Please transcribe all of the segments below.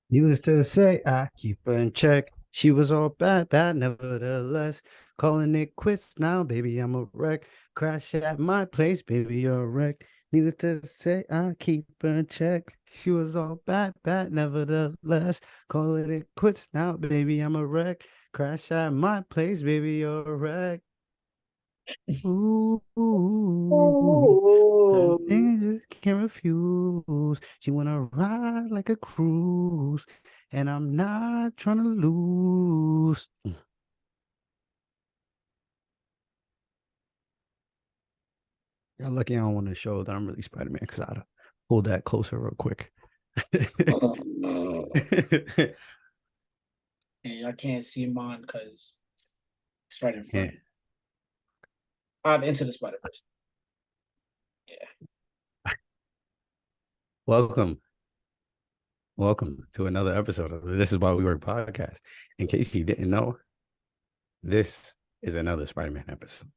Needless to say, I keep her in check. She was all bad, bad, nevertheless. Calling it quits now, baby, I'm a wreck. Crash at my place, baby, you're a wreck. Needless to say, I keep her in check. She was all bad, bad, nevertheless. Calling it quits now, baby, I'm a wreck. Crash at my place, baby, you're a wreck. Ooh, the Oh, thing I just can't refuse. She wanna ride like a cruise, and I'm not trying to lose. You're lucky I don't want to show that I'm really Spider-Man because I'd pull that closer real quick. and I can't see mine because it's right in front Yeah. of me. I'm into the Spiderverse. Yeah. Welcome. Welcome to another episode of This Is Why We Work podcast. In case you didn't know, this is another Spider-Man episode.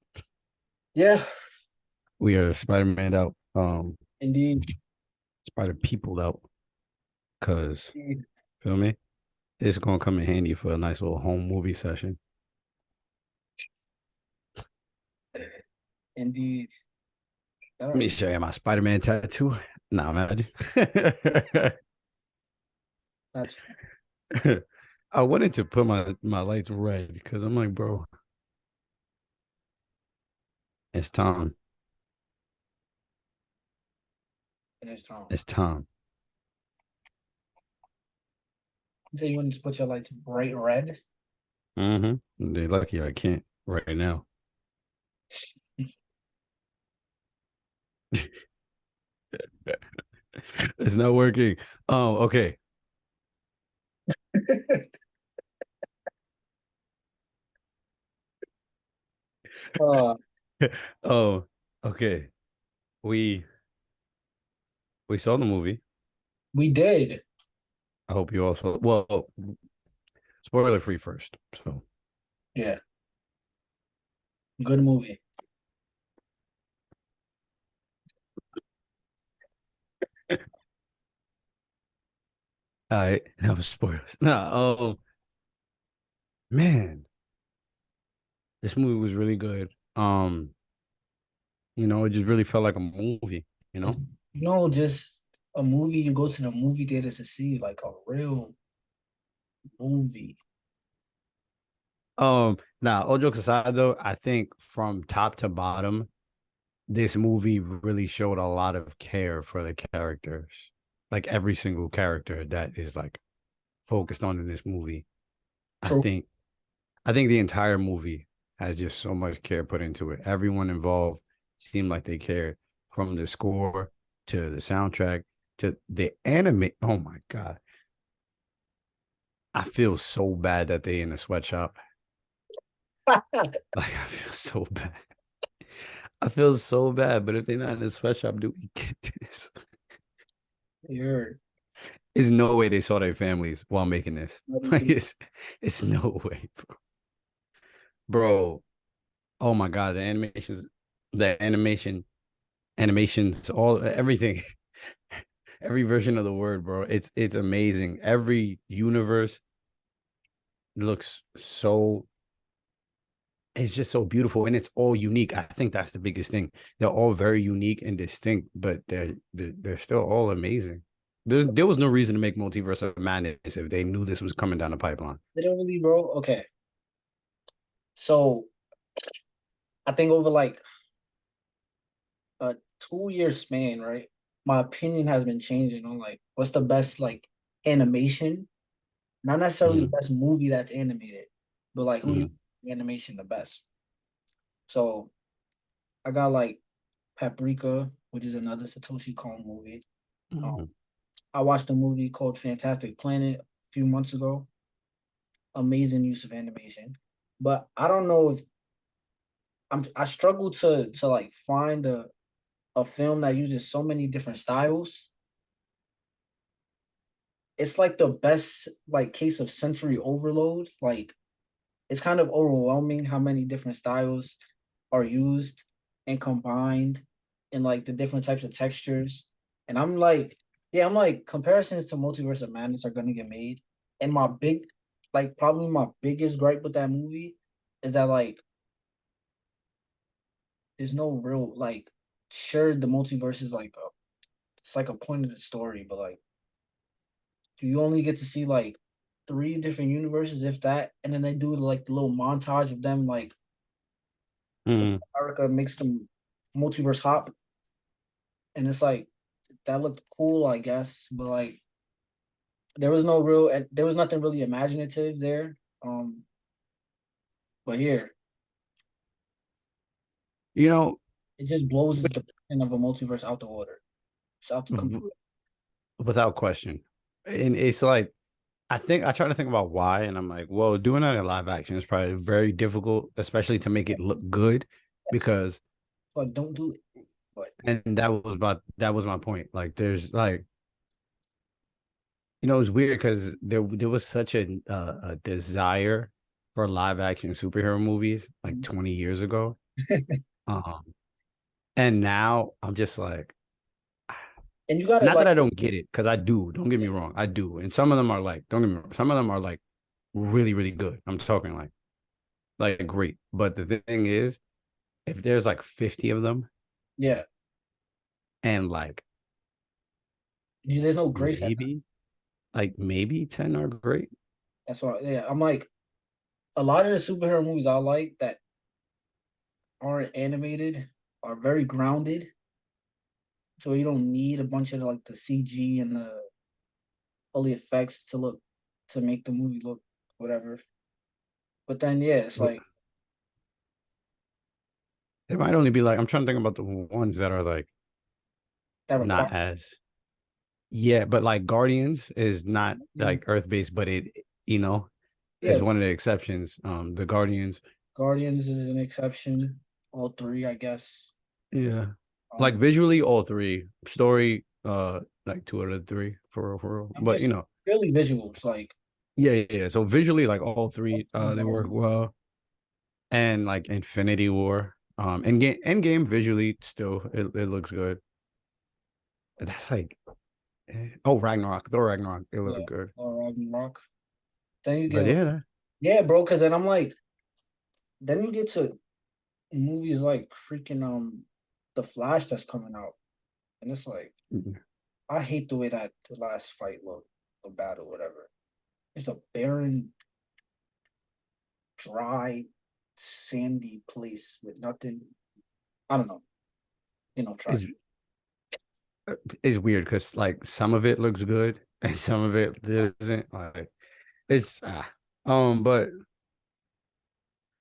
Yeah, We are Spider-Man out, indeed. Spider People out, because, Indeed. feel me? It's gonna come in handy for a nice little home movie session. Indeed. All Let me right. show you my Spider-Man tattoo. Nah, man. That's I wanted to put my lights red because I'm like, bro, it's time. it is wrong. It's time. You say you want to put your lights bright red? They're lucky I can't right now. It's not working. Oh, okay. uh, Oh, okay. We we saw the movie. we did. I hope you also well, spoiler free first. So Yeah. Good movie. all right, that was spoilers. Nah, man, this movie was really good. It just really felt like a movie, you It's know? just a movie you go to the movie theaters to see, like a real movie. Now all jokes aside though, I think from top to bottom, this movie really showed a lot of care for the characters. Like every single character that is like focused on in this movie. I True. think I think the entire movie has just so much care put into it. Everyone involved seemed like they cared, from the score to the soundtrack to the anime. Oh my god. I feel so bad that they in the sweatshop. Like I feel so bad. I feel so bad, but if they're not in the sweatshop, do we get this? You're There's no way they saw their families while making this. what do you Like do? it's no way, bro. Bro, oh my god, the animations, all everything, every version of the word, bro. It's amazing. Every universe looks so it's just so beautiful and it's all unique. I think that's the biggest thing. They're all very unique and distinct, but they're still all amazing. There was no reason to make Multiverse of Madness if they knew this was coming down the pipeline. Literally, bro. Okay. So I think over like a 2 year span, right? My opinion has been changing on like what's the best like animation, not necessarily the Mm-hmm. best movie that's animated, but like who you Mm-hmm. animation the best. So I got like Paprika, which is another Satoshi Kon movie. Um, Mm-hmm. I watched a movie called Fantastic Planet a few months ago. Amazing use of animation, but I don't know if I struggle to like find a film that uses so many different styles. It's like the best like case of sensory overload. Like it's kind of overwhelming how many different styles are used and combined in like the different types of textures. And I'm like, yeah, I'm like comparisons to Multiverse of Madness are gonna get made, and my big, like probably my biggest gripe with that movie is that like there's no real like, sure the multiverse is like it's like a point of the story, but like do you only get to see like three different universes if that, and then they do like the little montage of them like Mm. America makes them multiverse hop, and it's like that looked cool, I guess, but like there was no real, and there was nothing really imaginative there. But here You know, it just blows the point of a multiverse out the water. It's out the w- complete. without question. And it's like I try to think about why, and I'm like, well, doing that in live action is probably very difficult, especially to make it look good, Yes, because but don't do it. But and that was my point. Like, there's like, it's weird because there was such a desire for live action superhero movies like 20 years ago, um, and now I'm just like, and you gotta not that like, I don't get it, because I do. Don't get me wrong, I do, and some of them are like, don't get me wrong, some of them are like really really good. I'm talking like great, but the thing is, if there's like 50 of them, yeah, and like there's no grace at that. maybe maybe 10 are great. That's why, yeah, I'm like a lot of the superhero movies I like that aren't animated are very grounded, so you don't need a bunch of like the CG and the all the effects to make the movie look whatever. But then yeah, it's like It might only be like, I'm trying to think about the ones that are like that requires, not as, yeah, but like Guardians is not like Earth based, but it, you know, yeah, is one of the exceptions. The Guardians, Guardians is an exception. All three, I guess. yeah, like Um, visually all three, story, like two out of three for real, for real. I'm But just really visuals. Like yeah, yeah, yeah. So visually, like all three, they work um, well, and like Infinity War, Endgame visually still it looks good. That's like, oh, Ragnarok, Thor Ragnarok, it yeah, looked good. or Ragnarok. Then you But get, yeah, yeah, bro. Because then I'm like, then you get to movies like freaking the Flash that's coming out, and it's like I hate the way that the last fight looked, the battle, whatever. It's a barren, dry, sandy place with nothing. I don't know. Try. it's it's weird because like some of it looks good and some of it doesn't. Like, it's but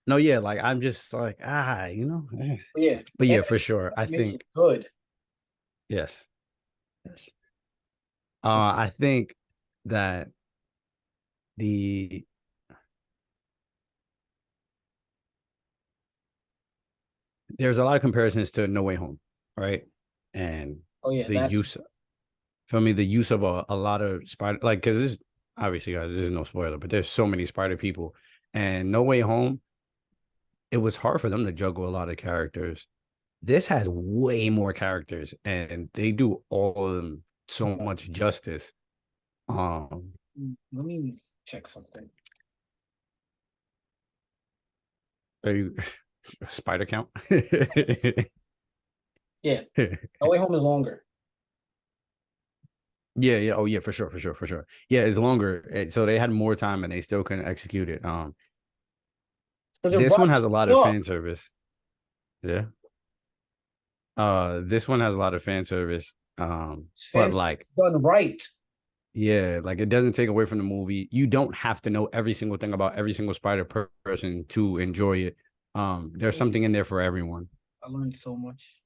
no, yeah, like I'm just like, But yeah, but yeah, for sure. I animation think good. yes, yes. I think that the there's a lot of comparisons to No Way Home, right? And Oh yeah, the that's use for me, the use of a lot of spider, like, because this obviously, guys, there's no spoiler, but there's so many spider people, and No Way Home, it was hard for them to juggle a lot of characters. This has way more characters, and they do all of them so much justice. Um, let me check something. are you spider count? Yeah, No Way Home is longer Yeah, yeah, oh yeah, for sure, for sure, for sure. Yeah, it's longer, so they had more time, and they still couldn't execute it. because it This one wraps has a lot it of up. fan service. Yeah. This one has a lot of fan service. It's But fancy like, done right. yeah, like it doesn't take away from the movie. You don't have to know every single thing about every single person to enjoy it. There's something in there for everyone. I learned so much.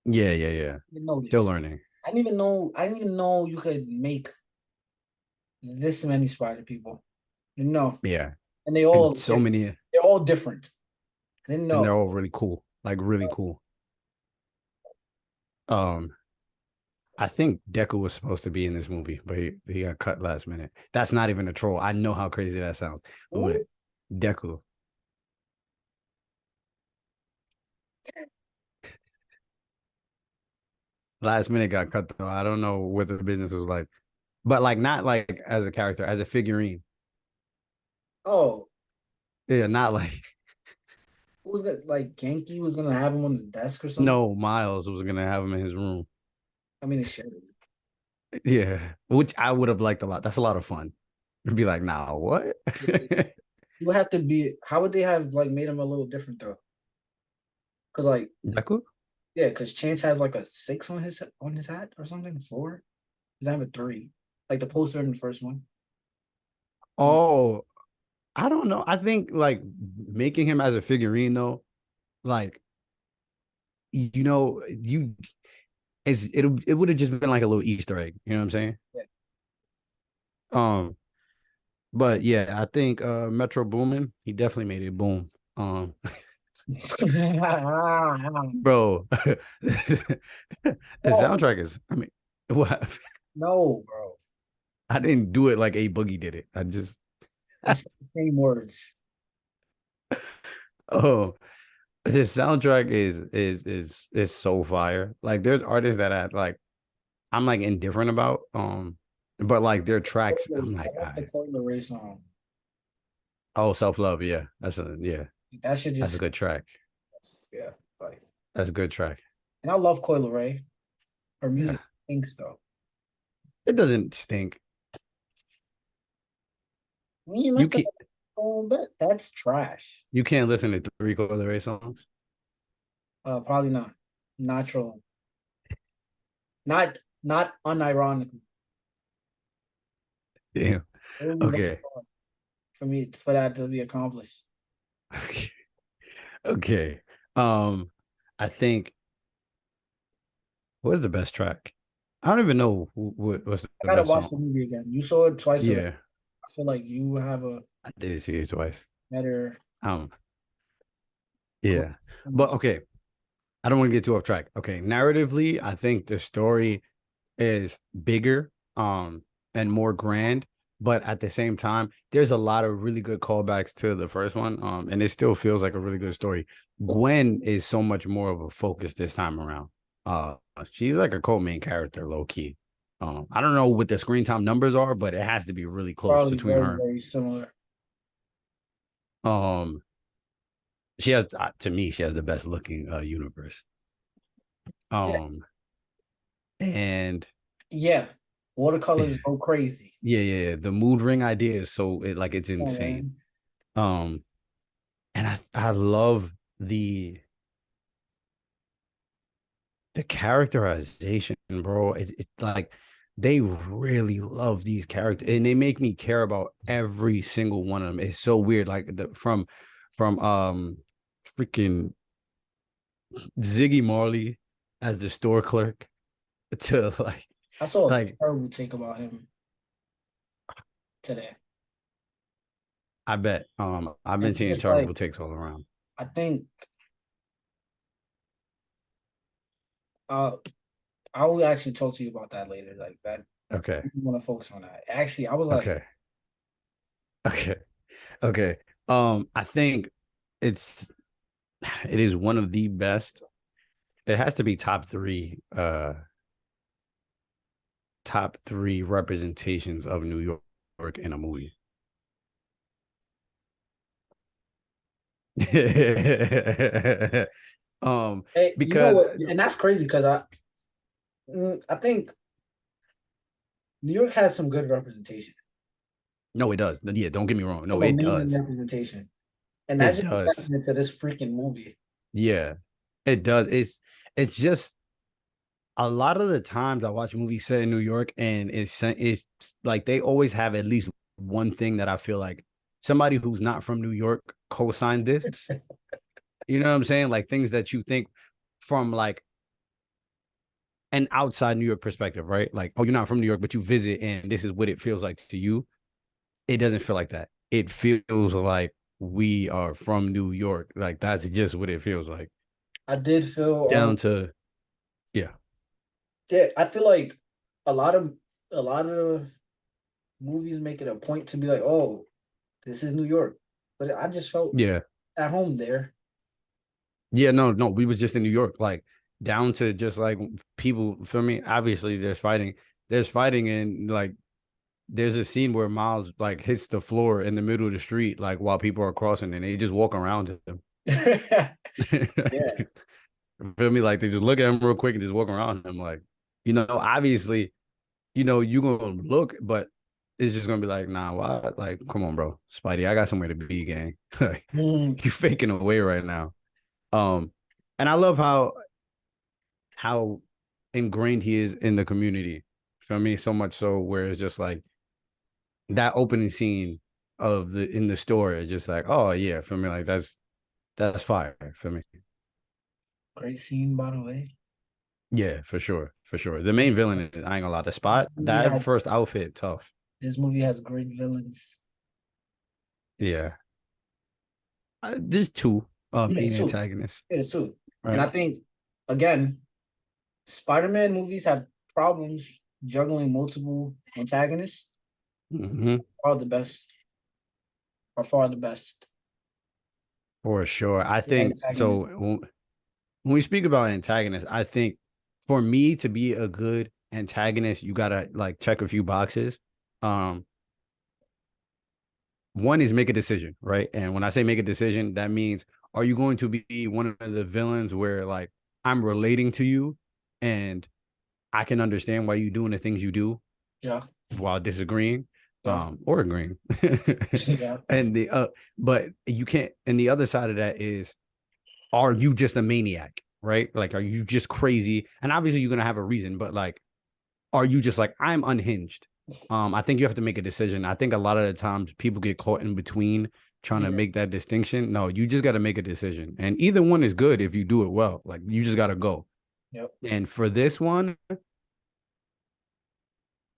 Yeah, yeah, yeah. I didn't know Still this. learning. I didn't even know. I didn't even know you could make this many spider people. No, Yeah. and And so many, they're all different. I didn't and they're know. all really cool. Like really cool. Um, I think Deku was supposed to be in this movie, but he got cut last minute. That's not even a troll. I know how crazy that sounds. But Ooh, Deku, last minute got cut though. I don't know what the business was like, but like not like as a character, as a figurine. Oh, Yeah, not like who was gonna like Genki was gonna have him on the desk or something? no Miles was gonna have him in his room. I mean, it should. Yeah, which I would have liked a lot. That's a lot of fun. It'd be like, nah, what? You would have to be. How would they have like made him a little different though? Because like Deku? yeah, because Chance has like a 6 on his hat or something. 4. Does that have a 3? Like the poster in the first one. Um, Oh, I don't know. I think like making him as a figurine though, like you it would have just been like a little Easter egg. You know what I'm saying? yeah. Um, but yeah, I think Metro Boomin, he definitely made it boom. Bro, the No, soundtrack is. I mean, what? no, bro. I didn't do it like A Boogie did it. I just I'm saying the same words. oh, his soundtrack is so fire. Like, there's artists that I'm like indifferent about. But like their tracks, I'm I like, all like the right. Coil Ray song. Oh, Self Love, yeah, That should that's a just good track. yeah. Like, That's a good track. and I love Coil Ray. Her Yeah, music stinks though. it doesn't stink. Me and You Metro, can't oh, that's trash. you can't listen to three Coil Ray songs. Probably not. Natural. Not unironically. Yeah. It would be very Okay. hard for me for that to be accomplished. Okay. Okay. Um, I think what's the best track? I don't even know what's I the gotta best watch the song. movie again. You saw it twice already. Yeah, I feel like you have a I did see it twice. better Um, grip yeah. on But this. okay, I don't want to get too off track. Okay, narratively, I think the story is bigger, and more grand, but at the same time, there's a lot of really good callbacks to the first one. And it still feels like a really good story. Gwen is so much more of a focus this time around. She's like a co-main character, low key. I don't know what the screen time numbers are, but it has to be really close Probably between very, her. very similar. Um, she has to me, she has the best looking universe. Yeah. Um, and Yeah. Watercolors yeah, go crazy. yeah. The mood ring idea is it's Oh, insane. man. Um, and I love the characterization, bro. It like they really love these characters, and they make me care about every single one of them. It's so weird, like from freaking Ziggy Marley as the store clerk to I saw a like terrible take about him today. I bet I've And been it's seeing just like terrible takes all around. I think uh I will actually talk to you about that later. Like that Okay, I want to focus on that. Actually, I was like, okay, okay, okay. I think it's it is one of the best. It has to be top three representations of New York in a movie. um, hey, you know because what? And that's crazy because I think New York has some good representation. no, it does. Yeah, don't get me wrong. No, Some it amazing does. representation. And that's It just a does. testament to this freaking movie. Yeah, it does. It's just a lot of the times I watch movies set in New York, and it's like they always have at least one thing that I feel like somebody who's not from New York co-signed this. You know what I'm saying? Like things that you think from like an outside New York perspective, right? Like, oh, you're not from New York, but you visit and this is what it feels like to you. It doesn't feel like that. It feels like we are from New York. Like that's just what it feels like. I did feel Down to yeah. yeah, I feel like a lot of a lot of movies make it a point to be like, oh, this is New York. But I just felt Yeah. at home there. Yeah, no, we was just in New York. Like down to just like people. For me, obviously, there's fighting, and like there's a scene where Miles like hits the floor in the middle of the street, like while people are crossing, and they just walk around him. Yeah. Feel me? Like they just look at him real quick and just walk around him. Like, obviously, you gonna look, but it's just gonna be like, nah, why? Like, come on, bro, Spidey, I got somewhere to be, gang. Like, Mm, you faking away right now. Um, and I love how ingrained he is in the community. For me, so much so where it's just like that opening scene of the in the store is just like, oh yeah, for me, like that's fire for me. great scene, by the way. Yeah, for sure, for sure. The This, main villain is, I ain't gonna lie, the this spot movie that had first outfit tough. this movie has great villains. Yeah, there's two Yeah, main it's two. antagonists, Yeah, it's two. And right? I think again, Spider-Man movies have problems juggling multiple antagonists. Hmm. Are the best. Are far the best. For sure. I Yeah, think so. antagonist. When we speak about antagonists, I think for me to be a good antagonist, you gotta like check a few boxes. Um, One is make a decision, right? And when I say make a decision, that means are you going to be one of the villains where like I'm relating to you and I can understand why you're doing the things you do Yeah, while disagreeing, yeah, or agreeing. yeah, And but you can't, and the other side of that is, are you just a maniac, right? Like, are you just crazy? And obviously you're gonna have a reason, but like, are you just like, I'm unhinged? I think you have to make a decision. I think a lot of the times people get caught in between trying to yeah. make that distinction. No, you just got to make a decision. And either one is good if you do it well. Like, you just got to go. Yep. And for this one,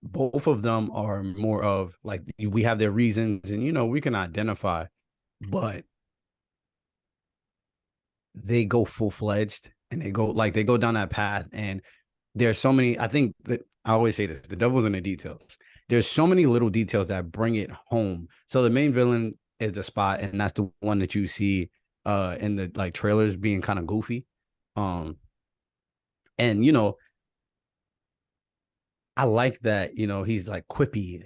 both of them are more of like we have their reasons and we can identify, but they go full-fledged and they go down that path. And there's so many, I think that I always say this, the devil's in the details. There's so many little details that bring it home. So the main villain is the Spot, and that's the one that you see in the like trailers being kind of goofy. Um and I like that, he's like quippy.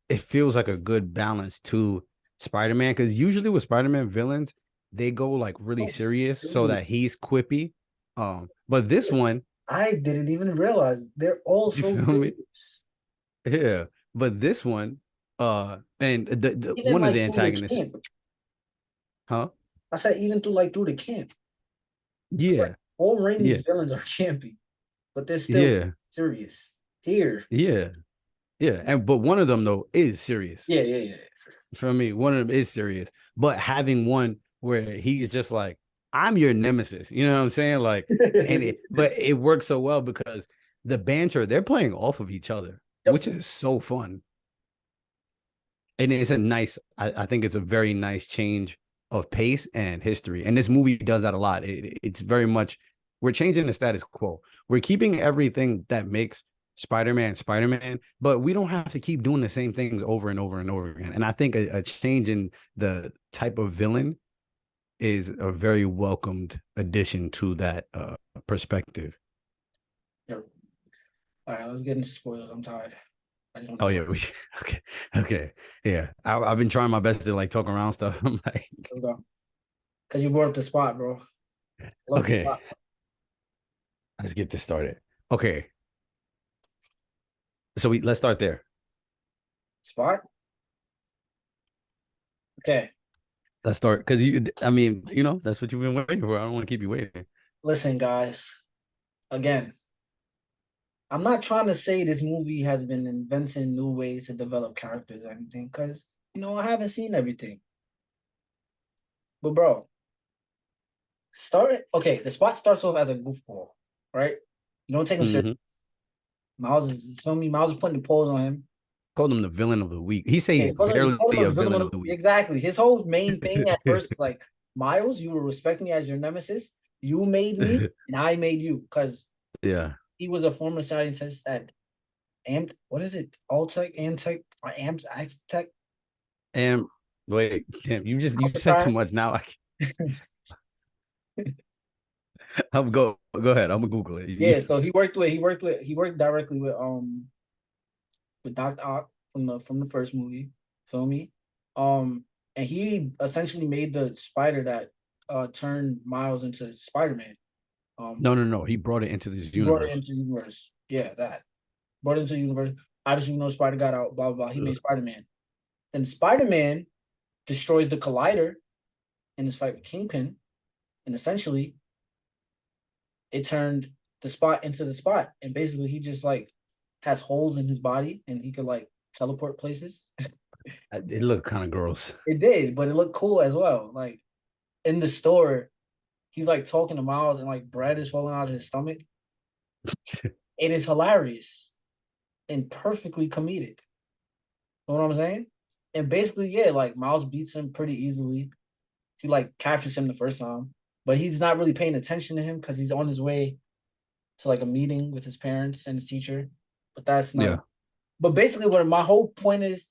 It feels like a good balance to Spider-Man, because usually with Spider-Man villains, they go like really Oh, serious so serious. that he's quippy. But this one, I didn't even realize they're all you so feel me? serious. Yeah. But this one, and Even one of like the through the antagonists, camp. huh? I said even through the camp. It's like Yeah, all Raimi's yeah, villains are campy, but they're still yeah, serious. Here. yeah, yeah. And but one of them though is serious. Yeah, yeah, yeah. For me, one of them is serious. But having one where he's just like, I'm your nemesis, you know what I'm saying? Like, but it works so well because the banter, they're playing off of each other, Yep. which is so fun. And it's a nice, I think it's a very nice change of pace and history. And this movie does that a lot. It's very much, we're changing the status quo. We're keeping everything that makes Spider-Man Spider-Man, but we don't have to keep doing the same things over and over and over again. And I think a change in the type of villain is a very welcomed addition to that perspective. Yep. All right, let's get into spoilers. I'm tired. I just want to Oh talk. yeah, okay, okay, yeah. I've been trying my best to like talk around stuff. I'm like, Let's go. Because you brought up the spot, bro. Love the okay, spot. let's get this started. Okay, so let's start there. Spot? Okay. Let's start because I mean, that's what you've been waiting for. I don't want to keep you waiting. Listen, guys. Again, I'm not trying to say this movie has been inventing new ways to develop characters or anything, because I haven't seen everything. But bro, okay, the spot starts off as a goofball, right? You don't take him serious. Mm-hmm. Miles is feel me, Miles is putting the pose on him. Called him the villain of the week. He say Yeah, he's he barely called him a a villain villain of the week. exactly. His whole main thing at first is like, Miles, you will respect me as your nemesis. You made me, and I made you, because Yeah. he was a former scientist at what is it? Alltech, Amtech, or Amps, Tech, And wait, damn, you said too Alcatraz. much now. I'm go ahead. I'm gonna Google it. Yeah, so he worked directly with Dr. Ock from the first movie. Feel me? And he essentially made the spider that turned Miles into Spider-Man. Um, No, no, no. He brought it into this he brought it universe. into the universe. Yeah, that brought it into the universe. Obviously, you know, Spider got out. Blah blah blah. He made Ugh. Spider-Man. Then Spider-Man destroys the Collider in his fight with Kingpin, and essentially it turned the spot into the spot. And basically, he just like has holes in his body, and he could like teleport places. It looked kind of gross. It did, but it looked cool as well. Like in the store, he's like talking to Miles, and like bread is falling out of his stomach. It is hilarious and perfectly comedic. You know what I'm saying? And basically, yeah, like Miles beats him pretty easily. He like captures him the first time, but he's not really paying attention to him because he's on his way to like a meeting with his parents and his teacher. But that's not. Yeah, But basically, what my whole point is,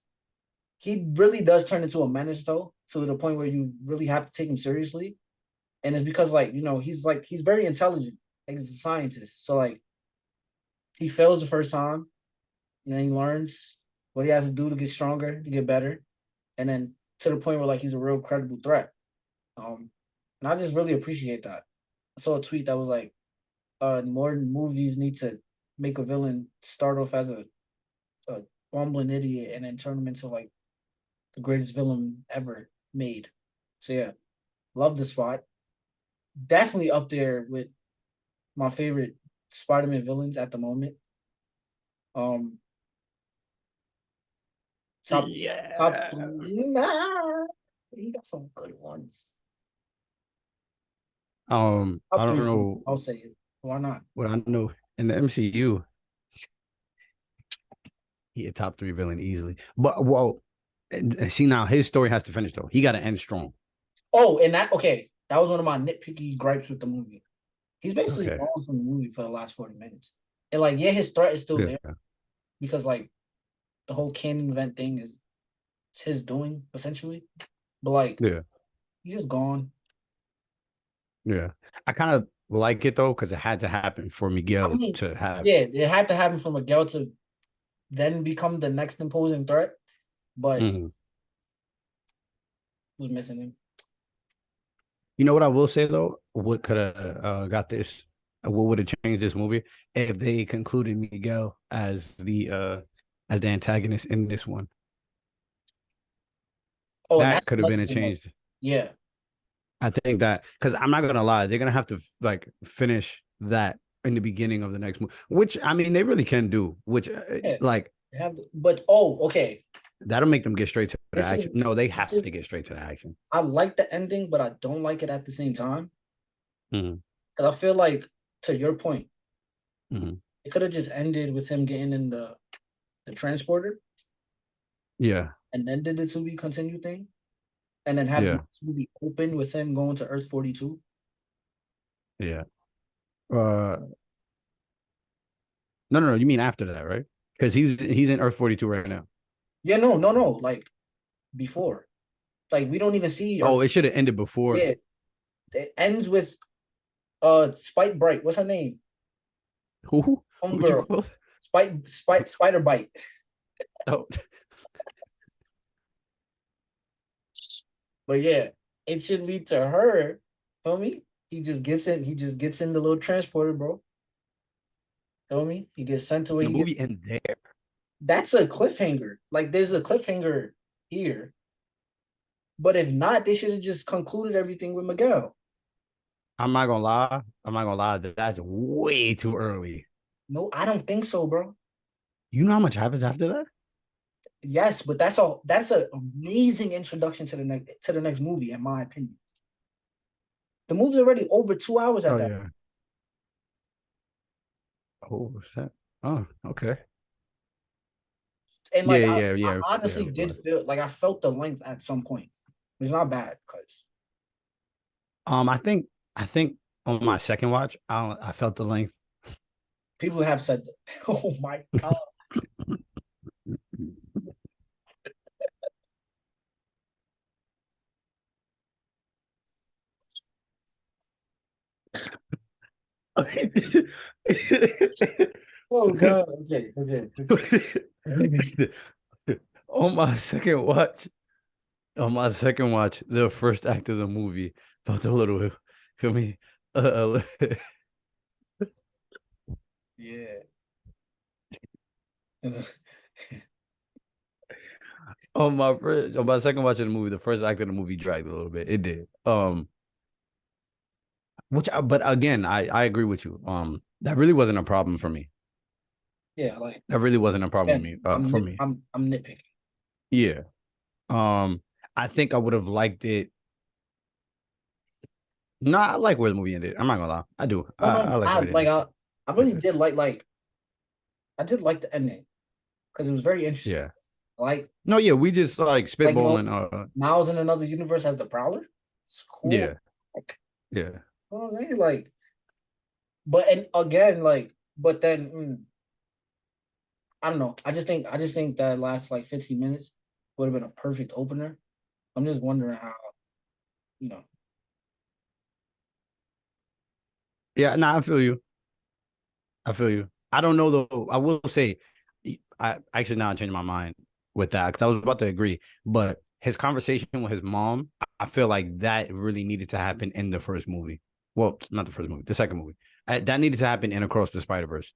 he really does turn into a menace though, to the point where you really have to take him seriously. And it's because like, you know, he's very intelligent, like he's a scientist. So like he fails the first time, and then he learns what he has to do to get stronger, to get better, and then to the point where like he's a real credible threat. And I just really appreciate that. I saw a tweet that was like, more movies need to make a villain start off as a bumbling idiot and then turn him into like the greatest villain ever made. So yeah, love the spot. Definitely up there with my favorite Spider-Man villains at the moment. Um, top top yeah. three. Nah, he got some good ones. I Top don't three for me. know I'll say it. Why not? what I know in the MCU. He a top three villain easily. But well, see now his story has to finish though. He got to end strong. Oh, and that okay. That was one of my nitpicky gripes with the movie. He's basically Okay. gone from the movie for the last 40 minutes. And like, yeah, his threat is still there Yeah. because like the whole canon event thing is his doing essentially. But like, Yeah. he's just gone. Yeah. I kind of like it though because it had to happen for I Miguel mean, to have. yeah, it had to happen for Miguel to then become the next imposing threat, but Mhm. was missing him. You know what I will say though? What could have got this? What would have changed this movie if they concluded Miguel as the antagonist in this one? Oh, and That that's could have another been a thing. Like, change. yeah, I think that because I'm not gonna lie, they're gonna have to like finish that in the beginning of the next movie, which I mean they really can do. Which yeah, like they have. But oh, okay. that'll make them get straight to the This is action. No, they this have is. to get straight to the action. I like the ending, but I don't like it at the same time Hmm. because I feel like, to your point, Hmm. it could have just ended with him getting in the transporter Yeah, and then did the to be continued thing, and then have the yeah, next movie open with him going to Earth 42. yeah. Uh, no, no, no. You mean after that, right? Because he's in Earth 42 right now. Yeah, no, no, no. Like before, like we don't even see Oh, Earth. it should have ended before. Yeah, it ends with Spike Bright. What's her name? Who? Who'd you Homegirl. call? Spider Bite. Oh, But yeah, it should lead to her. Feel me? He just gets in. He just gets in the little transporter, bro. Feel me? He gets sent to where the he gets. movie end there. That's a cliffhanger. Like there's a cliffhanger here. But if not, they should have just concluded everything with Miguel. I'm not gonna lie. I'm not gonna lie. That's way too early. No, I don't think so, bro. You know how much happens after that? Yes, but that's an amazing introduction to the next movie, in my opinion. The movie's already over 2 hours Oh at that. yeah. Oh, what's that? Oh, okay. And Yeah, like yeah, I yeah, yeah. honestly did Right. feel like I felt the length at some point. It's not bad because I think I think on my second watch, I felt the length. people have said, "Oh my god." Oh God. Okay. Okay. on my second watch, the first act of the movie felt a little, feel me, Yeah. on my second watch of the movie, the first act of the movie dragged a little bit. It did. But again, I agree with you. That really wasn't a problem for me. Yeah. Like That really wasn't a problem again, for me. I'm nitpicking. Yeah. Um, I think I would have liked it. No, I like where the movie ended. I'm not gonna lie. I do. No, I no. like I where it like ended. I really did like I did like the ending because it was very interesting. Yeah. Like No, yeah, we just like like spitballing. Miles in another universe as the Prowler. It's cool. Yeah, Like yeah, you know what I'm saying? Like, but and again, like, but then I don't know. I just think that last like 15 minutes would have been a perfect opener. I'm just wondering how, you know. yeah. Nah, I feel you. I feel you. I don't know though. I will say, I actually now I changed my mind with that because I was about to agree. But his conversation with his mom, I feel like that really needed to happen in the first movie. Well, not the first movie, the second movie. That needed to happen in Across the Spider-Verse.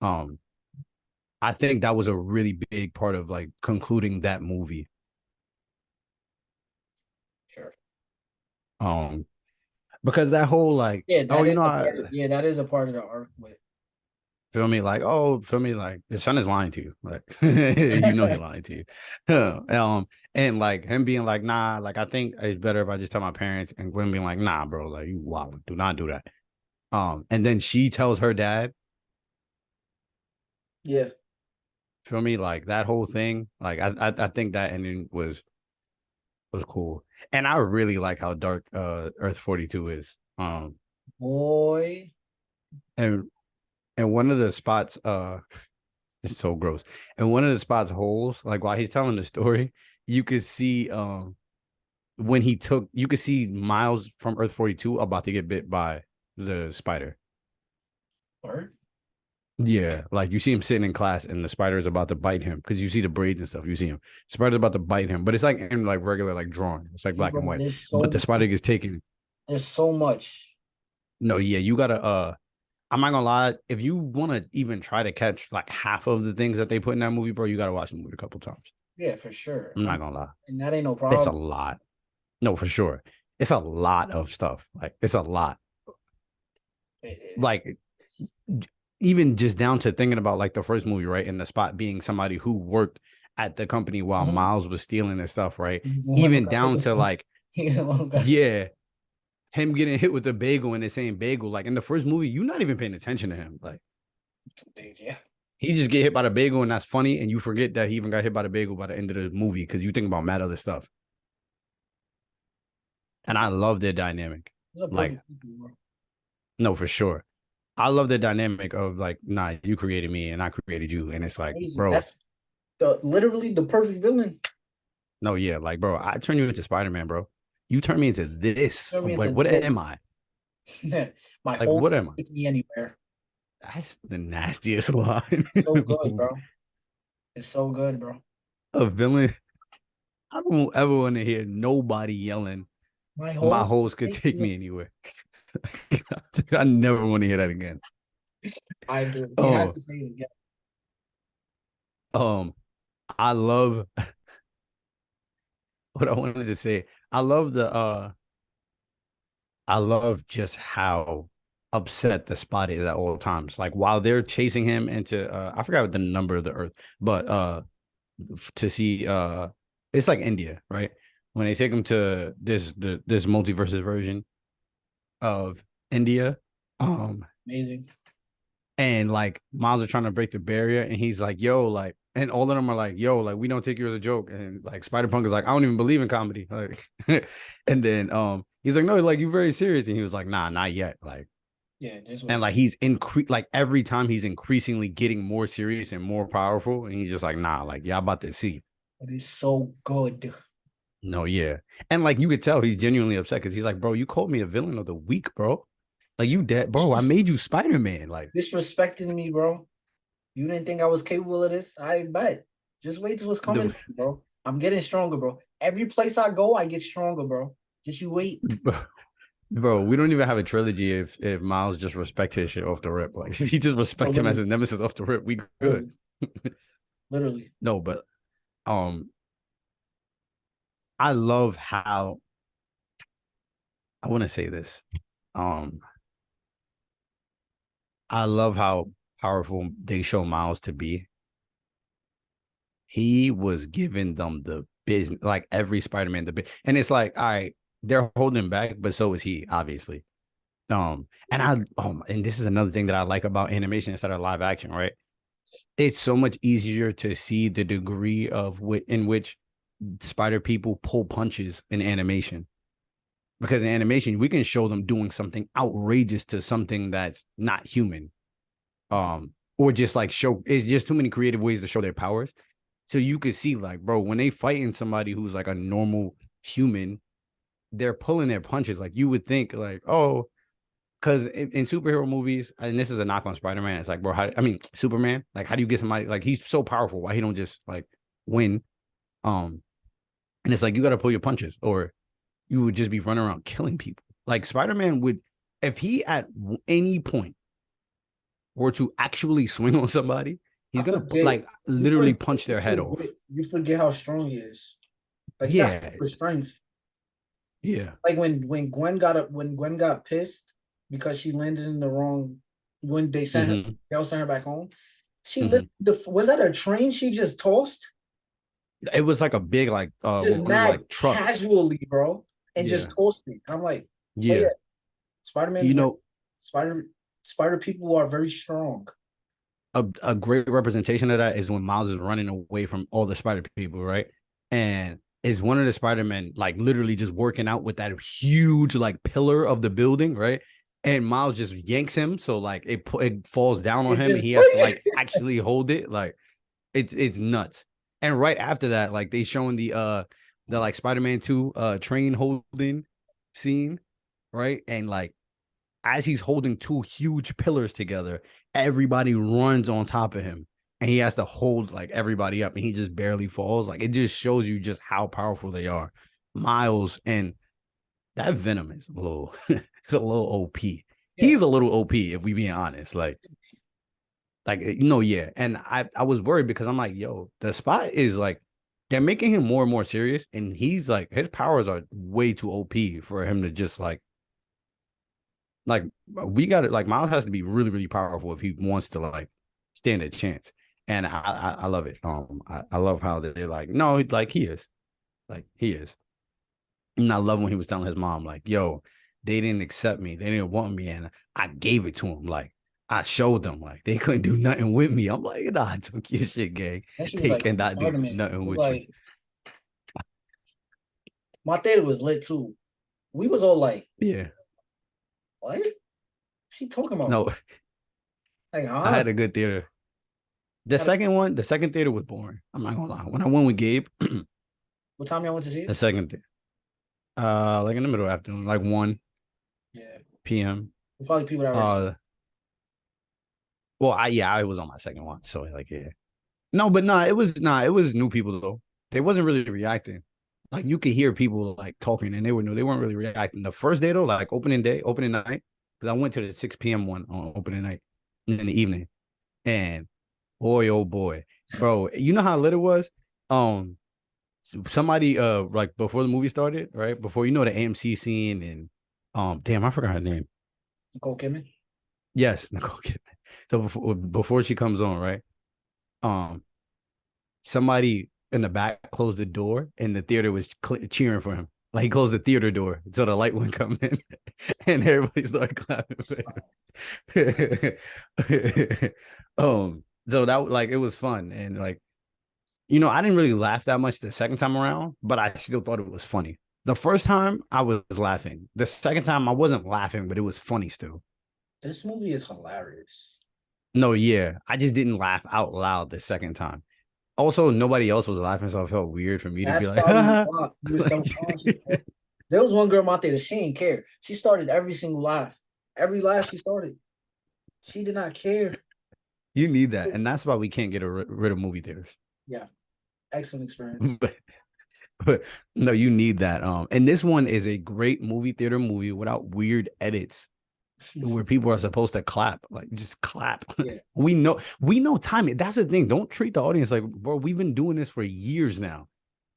Um, I think that was a really big part of like concluding that movie. Sure. Um, because that whole like, Yeah, oh, that you is know, a part of yeah, that is a part of the arc with feel me, like, oh, feel me, like your son is lying to you, like you know he's lying to you. And like him being like, nah, like I think it's better if I just tell my parents, and Gwen being like, nah, bro, like you wow, do not do that. And then she tells her dad, yeah. feel me, like that whole thing, like I think that ending was cool, and I really like how dark Earth 42 is. Boy. And one of the spots, it's so gross. And one of the spots holes, like while he's telling the story, you could see when he took you could see Miles from Earth 42 about to get bit by the spider. Word? Yeah, like you see him sitting in class and the spider is about to bite him because you see the braids and stuff. You see him. Spider's about to bite him, but it's like in like regular like drawing. It's like Hey, black and bro, white. But the spider gets taken. there's so much. No, yeah, you gotta I'm not gonna lie, if you wanna even try to catch like half of the things that they put in that movie, bro, you gotta watch the movie a couple times. Yeah, for sure. I'm not gonna lie. And that ain't no It's a problem. lot. No, for sure. It's a lot of stuff. Like it's a lot. Like even just down to thinking about like the first movie, right? And the spot being somebody who worked at the company while Mhm. Miles was stealing and stuff, right? He's the one who Even got hit down with to like, he's the one who got yeah, him getting hit with the bagel and they're saying bagel. Like in the first movie, you're not even paying attention to him. Like yeah. he just get hit by the bagel and that's funny, and you forget that he even got hit by the bagel by the end of the movie because you think about mad other stuff. And I love their dynamic. It's a Like, perfect people, bro. no, for sure. I love the dynamic of like, nah, you created me and I created you. And it's like, Crazy. bro, That's literally the perfect villain. no, yeah, like, bro, I turn you into Spider-Man, bro. You turn me into this. Turn me Like, into what am this. I? My Like, whole what team am I? pick me anywhere. That's the nastiest line in So the good, movie. bro. It's so good, bro. A villain. I don't ever want to hear nobody yelling, My my whole host could team take me anywhere. I never want to hear that again. I agree. You have Oh, to say it again. um, I love what I wanted to say. I love I love just how upset the spot is at all times. Like while they're chasing him into I forgot what the number of the earth, but to see it's like India, right? When they take him to this multiverse version of India, um, Amazing. and like Miles are trying to break the barrier, and he's like, "Yo," like, and all of them are like, "Yo," like we don't take you as a joke, and like Spider Punk is like, "I don't even believe in comedy," like, and then he's like, "No, like you very serious," and he was like, "Nah, not yet," like, Yeah, just and wait. like he's like every time he's increasingly getting more serious and more powerful, and he's just like, "Nah, like y'all about to see." But it's so good. No, yeah, and like you could tell he's genuinely upset because he's like, "Bro, you called me a villain of the week, bro." Like you dead, bro. I She's made you Spider-Man. Like disrespecting me, bro. You didn't think I was capable of this? I bet. Just wait till it's coming the to me, bro. I'm getting stronger, bro. Every place I go, I get stronger, bro. Just you wait. bro, we don't even have a trilogy if Miles just respect his shit off the rip. Like if he just No, respect him as literally, his nemesis off the rip, we good. literally, literally. No, but um, I love how I want to say this. Um, I love how powerful they show Miles to be. He was giving them the business, like every Spider-Man, and it's like, all right, they're holding back, but so is he, obviously. And this is another thing that I like about animation instead of live action, right? It's so much easier to see the degree of in which spider people pull punches in animation. Because in animation, we can show them doing something outrageous to something that's not human. Or just like show it's just too many creative ways to show their powers. So you could see, like, bro, when they fighting somebody who's like a normal human, they're pulling their punches. Like you would think, like, oh, because in superhero movies, and this is a knock on Spider-Man, it's like, bro, I mean, Superman, like, how do you get somebody like he's so powerful? Why he don't just like win? Um, and it's like you got to pull your punches, or you would just be running around killing people. Like Spider-Man would, if he at any point were to actually swing on somebody, I he's gonna forget. like literally punch their head off. You forget how strong he is. Like he got Yeah, super strength. yeah. Like when Gwen got pissed because she landed in the wrong when Mm-hmm. they'll send her back home. She Mm-hmm. lifted the was that a train she just tossed? It was like a big like Just one of the mad like trucks. casually, bro, and just Yeah, tossed it. I'm like, oh yeah, yeah. Spider Man's You very know, Spider Spider people are very strong. a great representation of that is when Miles is running away from all the Spider people, right? And is one of the Spider-Men like literally just working out with that huge like pillar of the building, right? And Miles just yanks him, so like it falls down on It him, and just he has to like actually hold it. Like it's nuts. And right after that, like they showing the like Spider-Man 2 train holding scene, right? And like as he's holding two huge pillars together, everybody runs on top of him. And he has to hold like everybody up and he just barely falls. Like it just shows you just how powerful they are. Miles and that Venom is a little it's a little OP. yeah. He's a little OP if we being honest. Like yeah. And I was worried because I'm like, yo, the spot is like they're making him more and more serious, and he's like his powers are way too OP for him to just like we got it. Like Miles has to be really, really powerful if he wants to like stand a chance. And I love it. I love how they're like, no, like he is. And I love when he was telling his mom, like, yo, they didn't accept me, they didn't want me, and I gave it to him. Like I showed them, like they couldn't do nothing with me. I'm like, nah, I took your shit, gang. And she was They like, cannot do Spider Man. nothing It was with you. like my theater was lit too. We was all like, Yeah, what? She talking about? no, Like, I huh? had a good theater. Had a, The second theater was boring. I'm not gonna lie. When I went with Gabe, what time y'all went to see the it? second like in the middle of the afternoon, like Yeah, 1 p.m. it's probably people that already. Uh, well, I was on my second one, so like yeah, no, but it was new people though. They wasn't really reacting. Like you could hear people like talking, and they weren't really reacting. The first day though, like opening night, because I went to the 6 p.m. one on opening night in the evening, and boy, oh boy, bro, you know how lit it was. Um, somebody like before the movie started, right before the AMC scene, and damn, I forgot her name. Nicole Kidman. Yes, Nicole Kidman. So before she comes on, right? Um, somebody in the back closed the door, and the theater was cheering for him. Like he closed the theater door so the light wouldn't come in, and everybody started clapping. So that like it was fun, and like I didn't really laugh that much the second time around, but I still thought it was funny. The first time I was laughing. The second time I wasn't laughing, but it was funny still. This movie is hilarious. No, yeah. I just didn't laugh out loud the second time. Also, nobody else was laughing, so it felt weird for me to be That's like, probably why you were so like conscious. There was one girl out there that she didn't care. She started every single laugh. Every laugh she started, she did not care. You need that, and that's why we can't get rid of movie theaters. Yeah, excellent experience. but, but no, you need that. And this one is a great movie theater movie without weird edits where people are supposed to clap, like just clap. Yeah, we know timing. That's the thing. Don't treat the audience like, bro, we've been doing this for years now.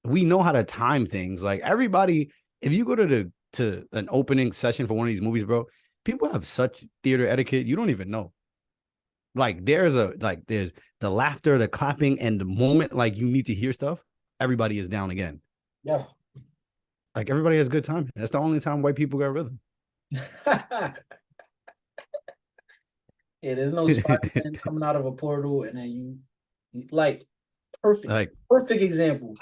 We know how to time things. Like everybody, if you go to an opening session for one of these movies, bro, people have such theater etiquette, you don't even know. Like there's the laughter, the clapping, and the moment like you need to hear stuff, everybody is down again. yeah. Like everybody has good time. That's the only time white people got rhythm. Yeah, there's no Spider-Man coming out of a portal and then like perfect, Like, perfect example.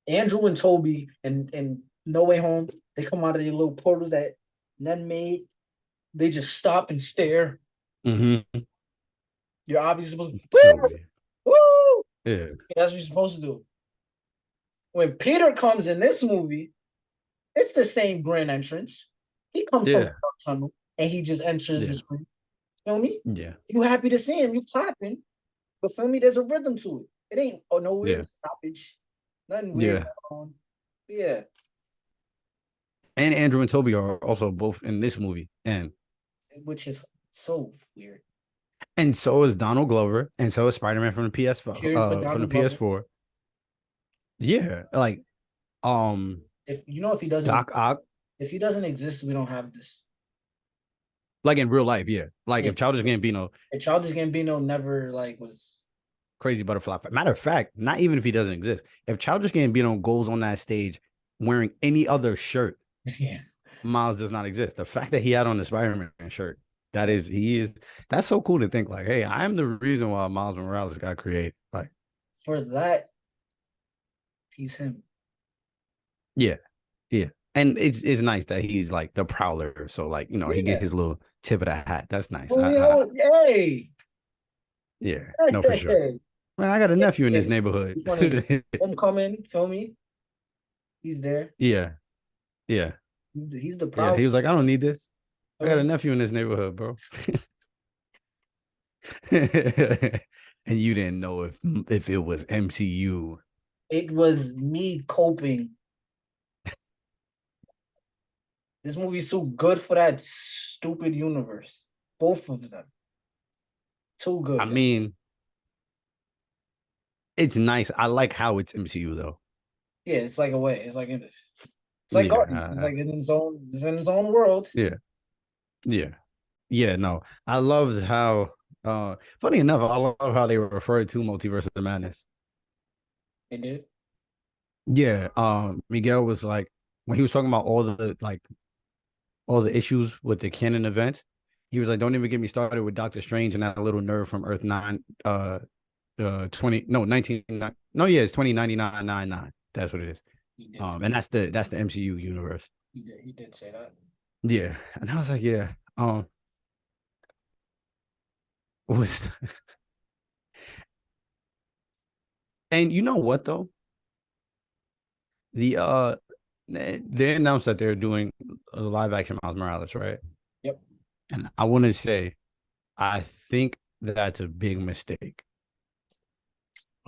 Andrew and Toby and No Way Home, they come out of their little portals that none made. They just stop and stare. mm-hmm. You're obviously supposed to So woo, weird. woo. Yeah. That's what you're supposed to do. When Peter comes in this movie, it's the same grand entrance. He comes from the Yeah. dark tunnel and he just enters the Yeah. screen. Feel me? Yeah. You happy to see him, you clapping, but feel me, there's a rhythm to it. It ain't no Yeah. weird stoppage. Nothing weird Yeah. going on. Yeah. And Andrew and Toby are also both in this movie. Which is so weird. And so is Donald Glover, and so is Spider-Man from the PS5, Period for from the Donald Glover. PS4. Yeah, like If you know Doc Ock, if he doesn't exist, we don't have this. like in real life, yeah. Like Yeah. if Childish Gambino, If Childish Gambino never like was Crazy Butterfly. Matter of fact, not even if he doesn't exist, if Childish Gambino goes on that stage wearing any other shirt, yeah. Miles does not exist. The fact that he had on the Spider-Man shirt, that's so cool to think like, hey, I'm the reason why Miles Morales got created. Like, For that, he's him. yeah, yeah. And it's nice that he's like the prowler. So like, he get Yeah. his little tip of the hat. That's nice. Well, you know, hey, Yeah, no, for sure. hey, Man, I got a nephew in this hey. neighborhood. Which one is Homecoming? Feel me? He's there. Yeah, yeah, He's the yeah. proud. He was like, I don't need this. I Feel got a me? nephew in this neighborhood, bro. And you didn't know if it was MCU. It was me coping. This movie's too good for that stupid universe. Both of them. Too I good. mean, it's nice. I like how it's MCU though. Yeah, it's like a way. It's like Yeah, Guardians. It's like it's in its own world. yeah, yeah, yeah. No, I loved how. Funny enough, I love how they referred to Multiverse of Madness. It did. Yeah, Miguel was like when he was talking about all the issues with the canon event. He was like, "Don't even get me started with Doctor Strange and that little nerd from Earth 9, 20, no 19, no, yeah, it's 2099. That's what it is. He did. And that's the MCU universe. He did say that. Yeah, and I was like, yeah, was and you know what though? The they announced that they're doing a live action Miles Morales, right? Yep. And I want to say, I think that's a big mistake.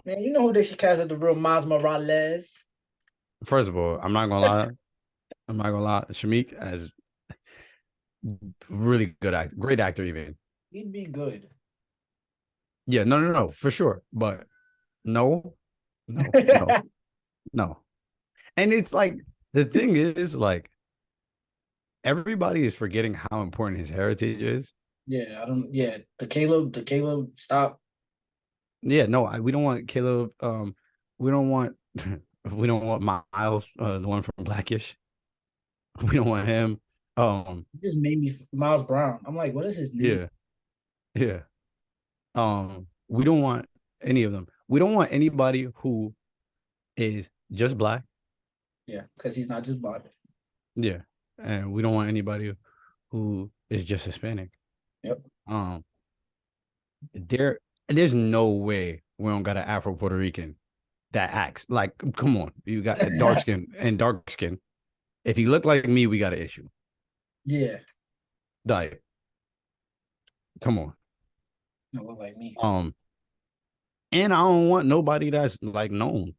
Man, you know who they should cast as the real Miles Morales? First of all, I'm not gonna lie. I'm not gonna lie. Shamik as really good actor, great actor even. He'd be good. Yeah, no, for sure. But no, no. And it's like the thing is like everybody is forgetting how important his heritage is. Yeah, I don't. Yeah, the Caleb, stop. Yeah, no, we don't want Caleb. We don't want we don't want Miles, the one from Blackish. We don't want him. It just made me Miles Brown. I'm like, what is his name? Yeah, yeah. We don't want any of them. We don't want anybody who is just black. Yeah, because he's not just black. Yeah, and we don't want anybody who is just Hispanic. Yep. There's no way we don't got an Afro Puerto Rican that acts like. Come on, you got a dark skin and dark skin. If he looked like me, we got an issue. Yeah. Like Come on. You look like me. Um, and I don't want nobody that's like known.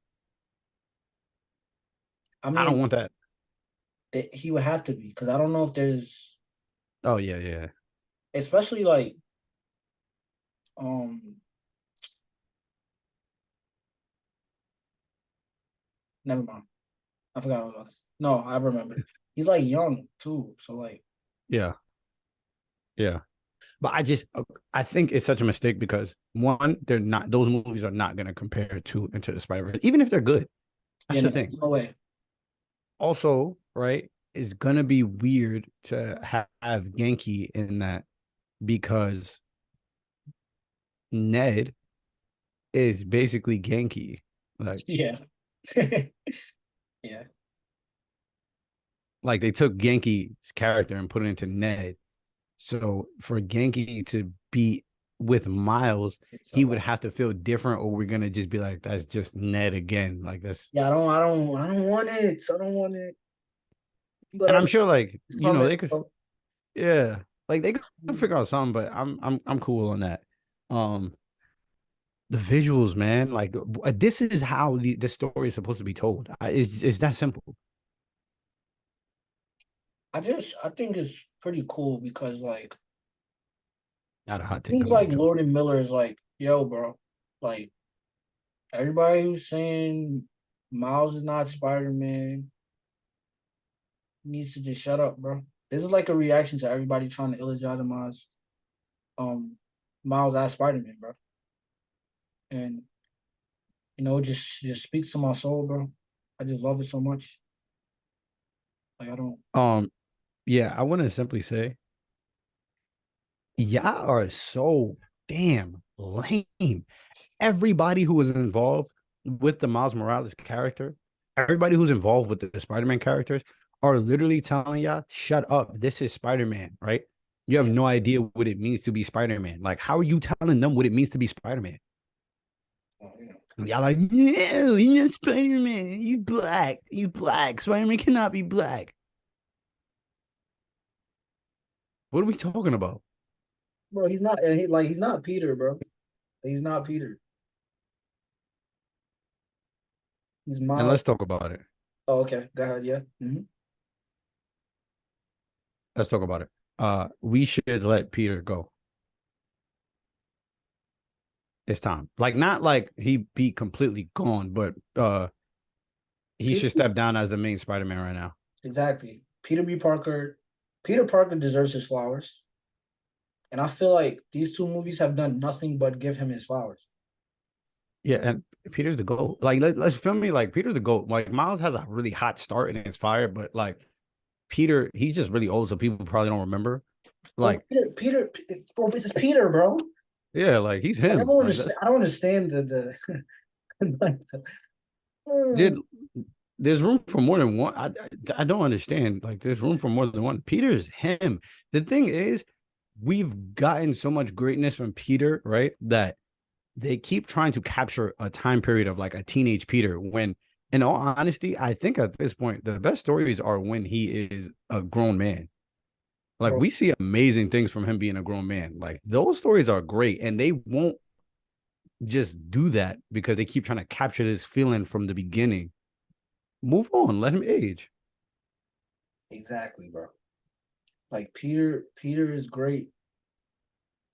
I I don't mean, want that. he would have to be because I don't know if there's, Oh yeah, yeah. especially like, um, never mind. I forgot what I was about to say. No, I remember. He's like young too, so like, Yeah. Yeah. But I think it's such a mistake because one, they're not those movies are not gonna compare to Into the Spider-Verse, even if they're good. yeah, That's the no, thing. no way. Also, right, it's gonna be weird to have Genki in that because Ned is basically Genki. Like Yeah, yeah, like they took Genki's character and put it into Ned. So for Genki to be with Miles, it's a he would lot. have to feel different, or we're gonna just be like, that's just Ned again. Like that's Yeah, I don't want it. I don't want it. But and I'm sure like, it's coming. they could Bro. yeah, like they could figure out something, but I'm cool on that. Um the visuals, man, like this is how the story is supposed to be told. It's that simple. I think it's pretty cool because like Not a it hot take seems on me like too. Lord and Miller is like, yo, bro, like everybody who's saying Miles is not Spider Man needs to just shut up, bro. This is like a reaction to everybody trying to illegitimize um Miles as Spider Man, bro. And just speaks to my soul, bro. I just love it so much. Like I don't. um yeah, I want to simply say y'all are so damn lame. Everybody who was involved with the Miles Morales character, everybody who's involved with the Spider-Man characters are literally telling y'all, shut up. This is Spider-Man, right? You have Yeah, no idea what it means to be Spider-Man. Like, how are you telling them what it means to be Spider-Man? well, Y'all like, no, you're not Spider-Man. You black. You black. Spider-Man cannot be black. What are we talking about? bro. He's not. He's not Peter, bro. He's not Peter. He's And Miles. let's talk about it. Oh, okay. Go ahead. Yeah. Let's talk about it. We should let Peter go. It's time. Like not like he be completely gone, but he Peter, should step down as the main Spider-Man right now. exactly. Peter B. Parker. Peter Parker deserves his flowers, and I feel like these two movies have done nothing but give him his flowers. Yeah, and Peter's the GOAT. Like let's film me like Peter's the GOAT. Like Miles has a really hot start and it's fire, but like Peter, he's just really old, so people probably don't remember. Bro, Like, bro, this is Peter, bro. yeah, like he's Like him. Like that's I don't understand like dude. There's room for more than one. I don't understand. Like, there's room for more than one. Peter's him. The thing is, we've gotten so much greatness from Peter, right? That they keep trying to capture a time period of like a teenage Peter when in all honesty, I think at this point the best stories are when he is a grown man. Like bro. we see amazing things from him being a grown man. Like those stories are great and they won't just do that because they keep trying to capture this feeling from the beginning. Move on, let him age. Exactly, bro. Like Peter is great,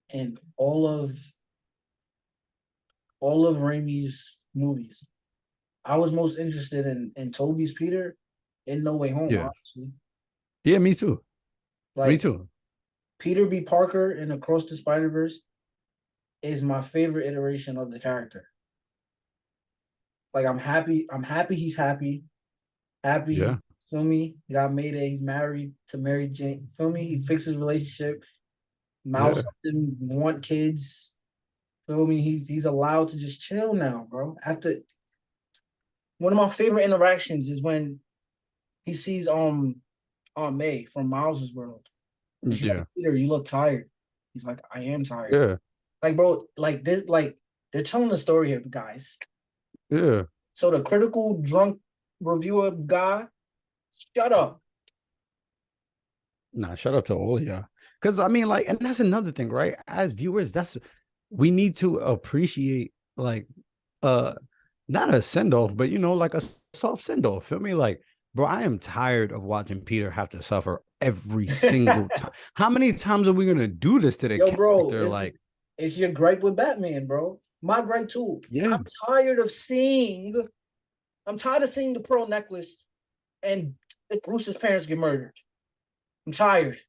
in all of Raimi's movies. I was most interested in Toby's Peter in No Way Home, Yeah. honestly. Yeah, me too. Me Like too. Peter B. Parker in Across the Spider-Verse is my favorite iteration of the character. Like I'm happy he's happy. Happy Yeah. he's feel me. He got Mayday. He's married to Mary Jane. Feel me? He fixed his relationship. Yeah. Mouse didn't want kids. Feel me? He's allowed to just chill now, bro. After one of my favorite interactions is when he sees Aunt May from Miles's world. And she's like, Yeah. Peter, you look tired. He's like, I am tired. Yeah. Like, bro, like this, like they're telling the story here, guys. Yeah. So the critical drunk reviewer guy, shut up. Nah, shut up to all of y'all. Because I mean, like, and that's another thing, right? As viewers, that's we need to appreciate like uh not a send off, but like a soft send off. Feel me? Like, bro, I am tired of watching Peter have to suffer every single time. How many times are we gonna do this to the Yo, bro, character? Like, it's your gripe with Batman, bro. My gripe too. yeah, Tired of seeing I'm tired of seeing the pearl necklace and Bruce's parents get murdered. I'm tired.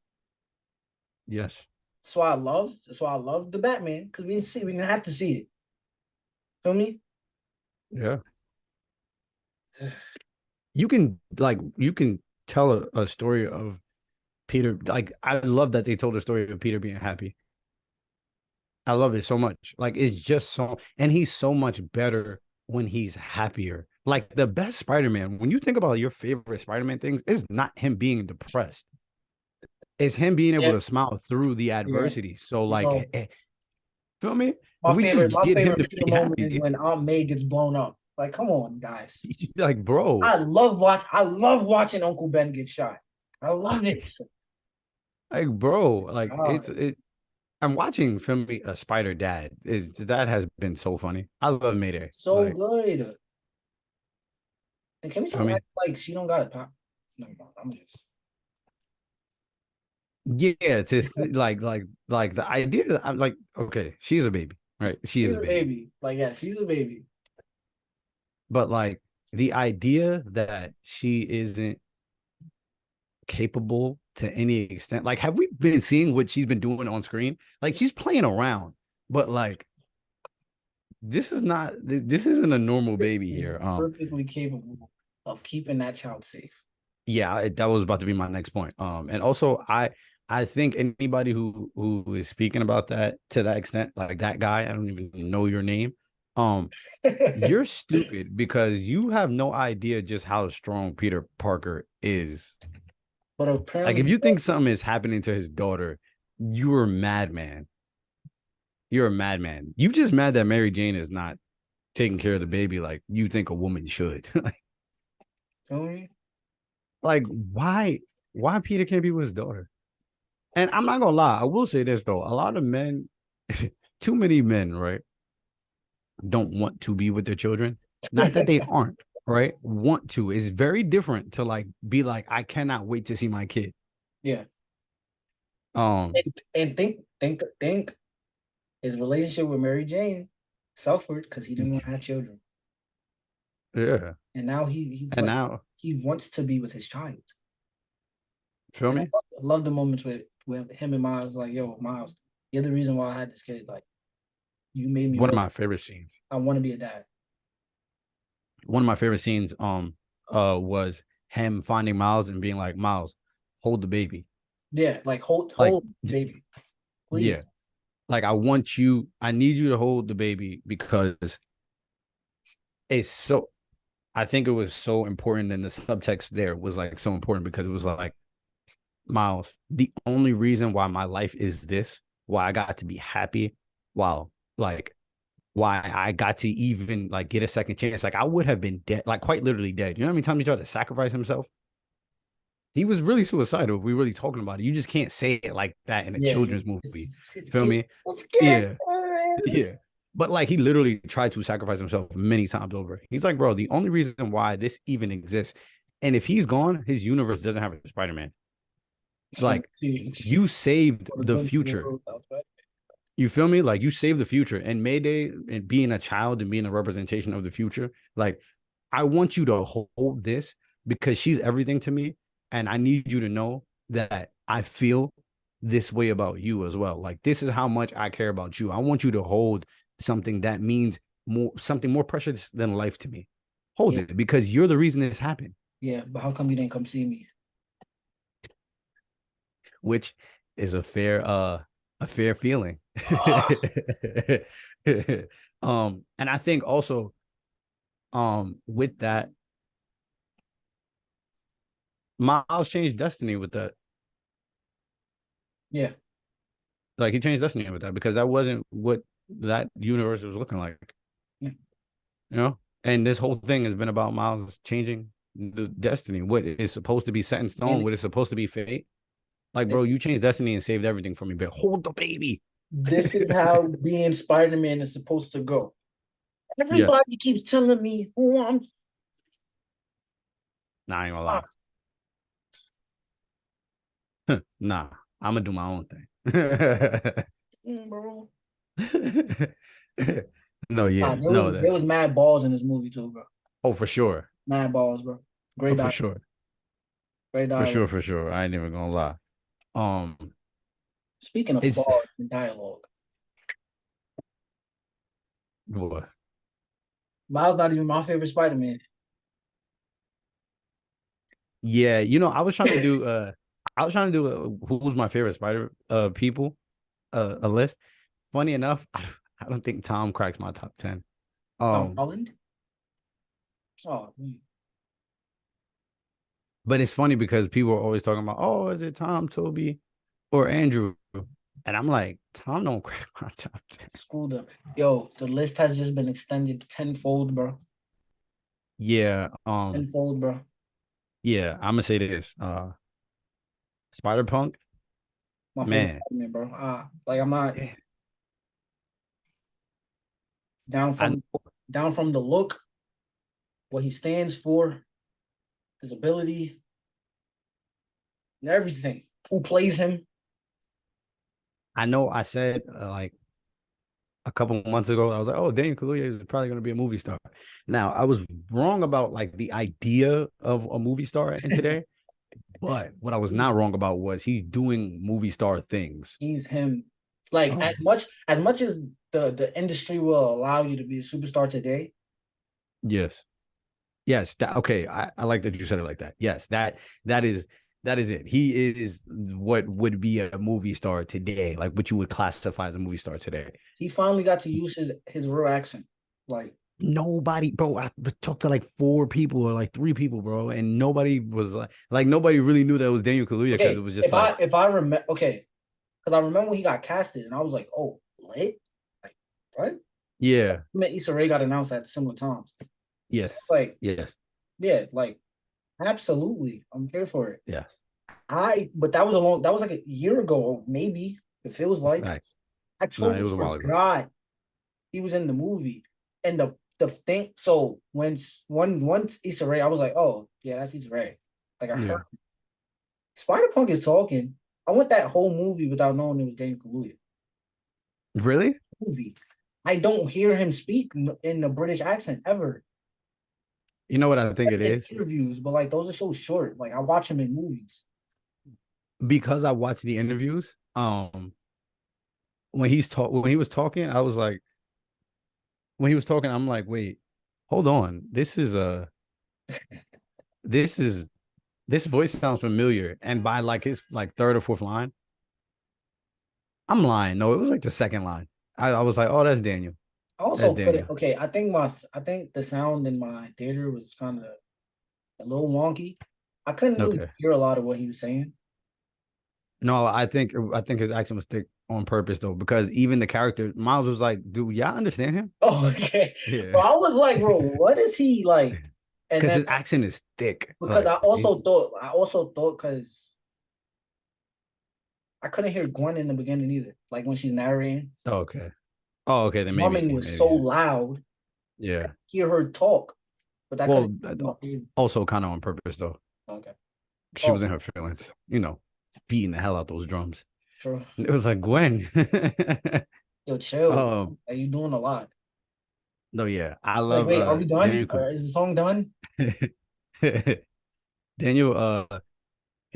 yes, That's why I love the Batman, because we didn't have to see it. Feel me? yeah. You can tell a story of Peter. Like, I love that they told a story of Peter being happy. I love it so much. Like, it's just so, and he's so much better when he's happier. Like, the best Spider-Man, when you think about your favorite Spider-Man things, it's not him being depressed. It's him being able Yeah, to smile through the yeah. adversity. So, You like, know, feel me? If we just my get him favorite to Peter be moment is happy, when Aunt May gets blown up. Like, come on, guys. like, bro, I love watching Uncle Ben get shot. I love it. like, bro, like, God, I'm watching film a Spider Dad. Is that has been so funny. I love Mayday. so Like, good. And can we feel stop acting me? like she don't got it pop? No, I'm just Yeah, like the idea that I'm like, okay, she's a baby, right? She is she's a a baby. baby. Like, yeah, she's a baby. But like the idea that she isn't capable to any extent, like, have we been seeing what she's been doing on screen? Like, she's playing around, but like this isn't a normal baby She's here. perfectly capable of keeping that child safe. Yeah, that was about to be my next point. And also I think anybody who is speaking about that to that extent, like that guy, I don't even know your name. You're stupid because you have no idea just how strong Peter Parker is. But Like, apparently, if you think something is happening to his daughter, you're a madman. You're a madman. You just mad that Mary Jane is not taking care of the baby like you think a woman should. Like, why Peter can't be with his daughter? And I'm not gonna lie, I will say this though: a lot of men, too many men, right, don't want to be with their children. Not that they aren't, right? Want to is very different to like be like, I cannot wait to see my kid. yeah. Um, And think his relationship with Mary Jane suffered because he didn't want to have children. yeah. And now he's And like now, he wants to be with his child. feel And me? I love the moments with him and Miles, like, yo, Miles, you're the reason why I had this kid. Like, you made me One of want my favorite scenes. I want to be a dad. One of my favorite scenes, was him finding Miles and being like, Miles, hold the baby. Yeah, like Like, hold baby, please. yeah. Like, I need you to hold the baby because it's so I think it was so important, and the subtext there was like so important because it was like, Miles, the only reason why my life is this, why I got to be happy, wow, like why I got to even like get a second chance, like I would have been dead, like quite literally dead. You know how many times he tried to sacrifice himself? He was really suicidal. If we really talking about it, you just can't say it like that in a Yeah, children's movie. it's Feel kid. me? It's kid. Yeah, yeah. But like he literally tried to sacrifice himself many times over. He's like, bro, the only reason why this even exists, and if he's gone, his universe doesn't have a Spider-Man. Like, See, you saved for the the country future. world outside. You feel me? Like, you saved the future. And Mayday and being a child and being a representation of the future, like, I want you to hold this because she's everything to me. And I need you to know that I feel this way about you as well. Like, this is how much I care about you. I want you to hold something that means something more precious than life to me. Hold Yeah, it because you're the reason this happened, yeah. But how come you didn't come see me? which is a fair feeling. Ah, And I think also with that, Miles changed destiny with that. yeah. Like, he changed destiny with that because that wasn't what that universe was looking like, Yeah. you know. And this whole thing has been about Miles changing the destiny, what is supposed to be set in stone, And what is supposed to be fate. Like, bro, you changed destiny and saved everything for me, but hold the baby. This is how being Spider-Man is supposed to go. Yeah. Everybody keeps telling me who I'm. Nah, I ain't gonna lie. Nah, I'm gonna do my own thing. Bro. No, Nah, yeah, no, there that. was mad balls in this movie too, bro. Oh, for sure. Mad balls, bro. Oh, Great for dialogue. sure. Great For dialogue. sure, for sure. I ain't even gonna lie. Um, Speaking of it's balls and dialogue, what? Miles not even my favorite Spider-Man. Yeah, I was trying to do who's my favorite spider people a list. Funny enough, I don't think Tom cracks my top 10. Tom Um, Holland. Oh, but it's funny because people are always talking about, oh, is it Tom, Toby, or Andrew? And I'm like, Tom don't crack my top 10. screw them. Yo, the list has just been extended tenfold, bro. Yeah, Tenfold, bro. yeah, I'm gonna say this. Spider Punk, My favorite man. Spider-Man, bro. Like I'm not Yeah, down I from the look, what he stands for, his ability, and everything. Who plays him? I know I said like a couple months ago, I was like, oh, Daniel Kaluuya is probably going to be a movie star. Now, I was wrong about like the idea of a movie star in today, but what I was not wrong about was he's doing movie star things. He's him. Like Um, as much as the industry will allow you to be a superstar today, yes. Yes. Okay. I like that you said it like that. Yes, that is that is it. He is what would be a movie star today, like what you would classify as a movie star today. he finally got to use his real accent. Like Nobody, bro. I talked to like four people or like three people, bro, and nobody was like nobody really knew that it was Daniel Kaluuya because it okay, was just like, if I remember okay, because I remember when he got casted and I was like, oh, lit? Like what? yeah, I mean, Issa Rae got announced at similar times. yes, Like, yes, yeah, like absolutely. I'm here for it. yes, But that was like a year ago, maybe. It feels like facts. I No, it totally was a while ago. forgot he was in the movie. And the thing, so once Issa Rae, I was like, oh yeah, that's Issa Rae. Like I heard Yeah, Spider Punk is talking. I went that whole movie without knowing it was Daniel Kaluuya. really? Movie. I don't hear him speak in the British accent ever. You know what I think it In is? interviews, but like those are so short. Like I watch him in movies. Because I watched the interviews. When he was talking, I was like, when he was talking, I'm like, wait, hold on, this is this voice sounds familiar, and by like his like third or fourth line, I'm lying. No, it was like the second line. I was like, oh, that's Daniel. I That's also couldn't. Daniel. Okay, I think the sound in my theater was kind of a little wonky. I couldn't really Okay. hear a lot of what he was saying. No, I think his accent was thick on purpose though, because even the character Miles was like, "Dude, y'all understand him?" Oh, okay. Yeah, Bro, I was like, bro, what is he like? And because then his accent is thick. because Like, I also thought because I couldn't hear Gwen in the beginning either. Like when she's narrating, oh, okay, oh, okay, then humming was so maybe, loud. yeah. Hear her talk, but I couldn't. Well, also kind of on purpose though. Okay. She Oh, was in her feelings, beating the hell out those drums. true. And it was like Gwen. Yo, chill. um, Are you doing a lot? no, yeah, I Like, love wait, are we done? Daniel. Or is the song done? Daniel,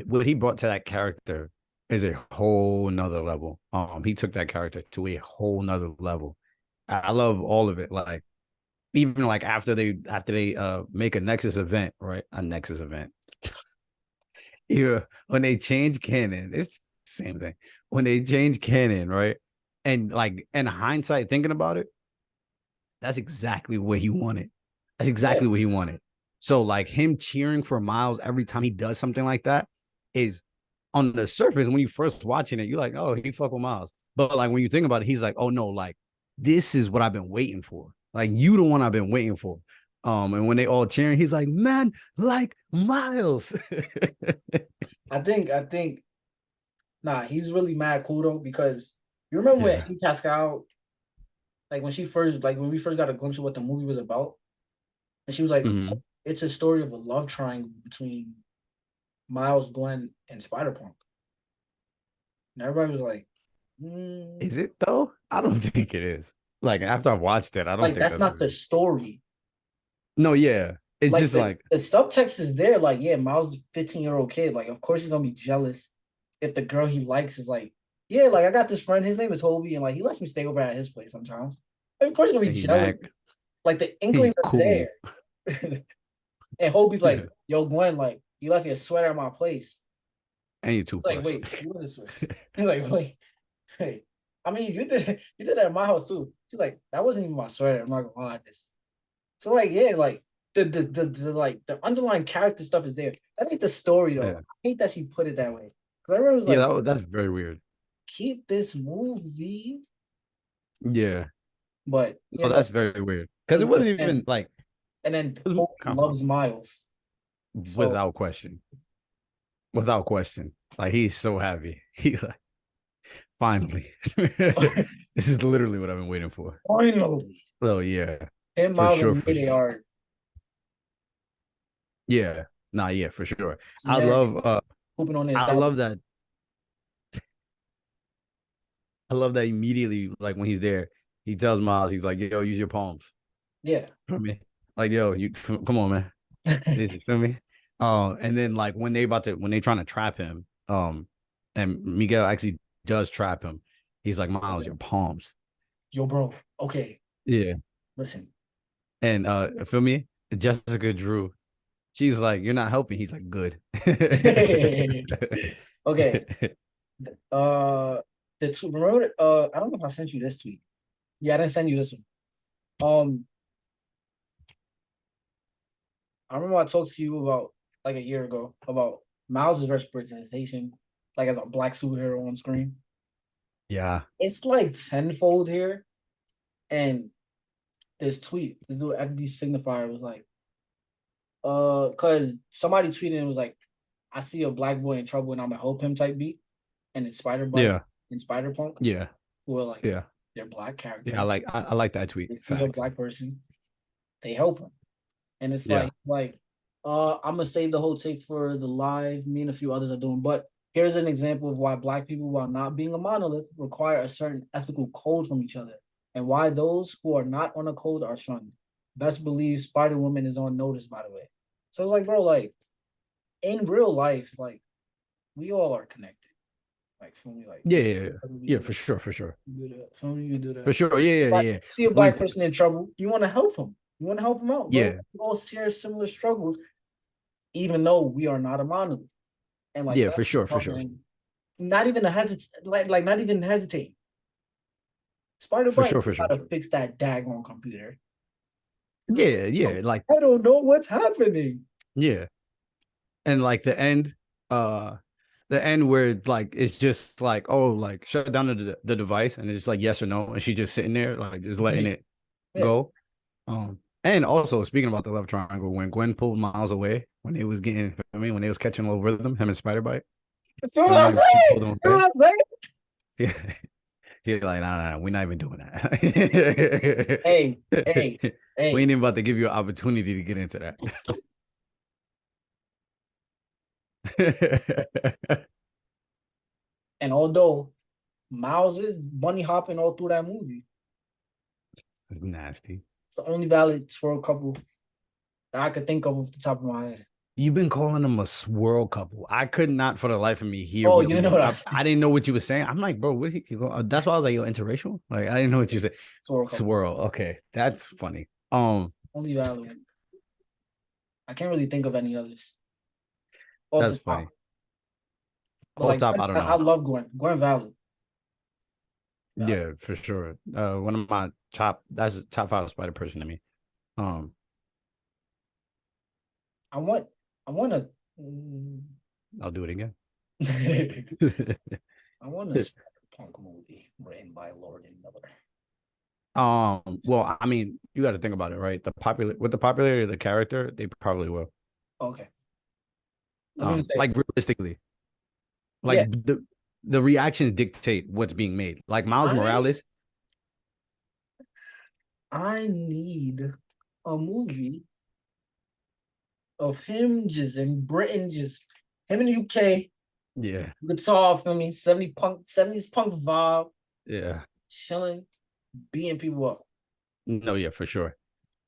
what he brought to that character is a whole nother level. He took that character to a whole nother level. I love all of it. Like even like after they make a Nexus event, right? A Nexus event. Yeah, when they change canon, it's the same thing. When they change canon, right? And like in hindsight, thinking about it, that's exactly what he wanted. That's Yeah. exactly what he wanted. So like him cheering for Miles every time he does something like that is on the surface when you first watching it, you're like, oh, he fuck with Miles. But like when you think about it, he's like, oh no, like this is what I've been waiting for. Like you the one I've been waiting for. And when they all cheering, he's like, man, like Miles. I think Nah, he's really mad cool though because you remember when Yeah. Amy Pascal, like when she first, like when we first got a glimpse of what the movie was about, and she was like, Hmm. "It's a story of a love triangle between Miles, Gwen, and Spider Punk." And everybody was like, Is it though? I don't think it is. Like after I watched it, I don't like think that's that's what not it the is. story. No, yeah. It's Like just like the subtext is there. Like, yeah, Miles is a 15-year-old kid. Like, of course he's gonna be jealous if the girl he likes is like, yeah, like I got this friend. His name is Hobie, and like he lets me stay over at his place sometimes. Like, of course he's gonna be he jealous. mad. Like the He's inklings are cool. there. And Hobie's Yeah. like, yo, Gwen, like you left your sweater at my place. And your He's like, toothbrush. wait, you want this sweater? He's like, wait. I mean, you did that at my house too. She's like, that wasn't even my sweater. I'm not gonna lie. This. So like, yeah, like the like the underlying character stuff is there. That ain't the story though. Yeah. I hate that she put it that way. Because I remember it was Yeah, like, that's very weird. keep this movie, Yeah. but No, you know, that's very weird. Because it yeah, wasn't even like and then it was Hope kind of loves Miles. So without question. Without question. Like he's so happy. He like finally. This is literally what I've been waiting for. finally, Oh yeah. him, For Miles, sure, and for Mayday sure. are Yeah. Nah, yeah, for sure. I generic love pooping on the I establishment. love that. I love that immediately, like when he's there, he tells Miles, he's like, yo, use your palms. Yeah. Feel me? Like, yo, you come on, man. You feel me? And then like when they trying to trap him, and Miguel actually does trap him, he's like, Miles, Okay. your palms. Yo, bro. Okay. Yeah. Listen. And feel me? Jessica Drew, she's like, you're not helping. He's like, good. Okay. Uh, remember, I don't know if I sent you this tweet. Yeah, I didn't send you this one. I remember I talked to you about like a year ago about Miles' representation, like as a black superhero on screen. Yeah. It's like tenfold here. And this tweet, this little FD signifier was like, because somebody tweeted and was like, I see a black boy in trouble and I'm gonna help him type beat. And it's Spider Bite Yeah. and Spider Punk, Yeah. who are like Yeah. they're black Yeah. I characters. like I like that tweet. They see a Facts. black person, they help him. And it's Yeah. I'm gonna save the whole tape for the live. Me and a few others are doing, but here's an example of why black people, while not being a monolith, require a certain ethical code from each other, and why those who are not on a code are shunned. Best believe Spider Woman is on notice, by the way. So it's like, bro, like in real life, like we all are connected. Like, feel me, like Yeah. Yeah. Yeah. we Yeah, do for this, sure. For sure. you do that. Feel me, you do For that. sure. Yeah. Yeah. Like, Yeah. see a black When person in trouble, you want to help him. You want to help him out, bro. yeah. We all share similar struggles, even though we are not a monolith. And like Yeah, that's for sure. For sure. talking, not even a hesitate, like not even hesitate. Spider For Bite sure. For sure. how to fix that daggone computer. Yeah. Yeah. Like, I don't know what's happening. yeah. And like the end where like it's just like, oh, like shut down the device and it's just like yes or no. And she just sitting there, like just letting it Yeah. go. And also speaking about the love triangle, when Gwen pulled Miles away, when they was getting, I mean, when they was catching a little rhythm, him and Spider Bite, Feel what feel I'm me? She saying? pulled him Feel away. what I'm saying? She's like, nah, we're not even doing that. Hey, hey, We hey. ain't even about to give you an opportunity to get into that. And although Miles is bunny hopping all through that movie, Nasty. it's the only valid swirl couple that I could think of off the top of my head. You've been calling them a swirl couple. I could not for the life of me hear Oh, you what didn't know you. what I I, said? I didn't know what you were saying. I'm like, bro, what he go? That's why I was like, yo, interracial. Like, I didn't know what you said. Swirl couple. Swirl. Okay, that's funny. Only valid. I can't really think of any others off the That's top. funny. But Off like, top, I don't I know. love Gwen. Gwen Valley. Valley. Yeah, for sure. One of my top. That's a top five Spider person to me. Um, I want. I want a. I'll do it again. I want a Spider-Punk movie written by Lord and Miller. Well, I mean, you got to think about it, right? The popularity of the character, they probably will. Okay. I was gonna say, Like realistically, like yeah, the reactions dictate what's being made. Like Miles I Morales, I need a movie of him just in Britain, just him in the UK, yeah, guitar for me, 70s punk vibe, yeah, chilling, beating people up. no, yeah, for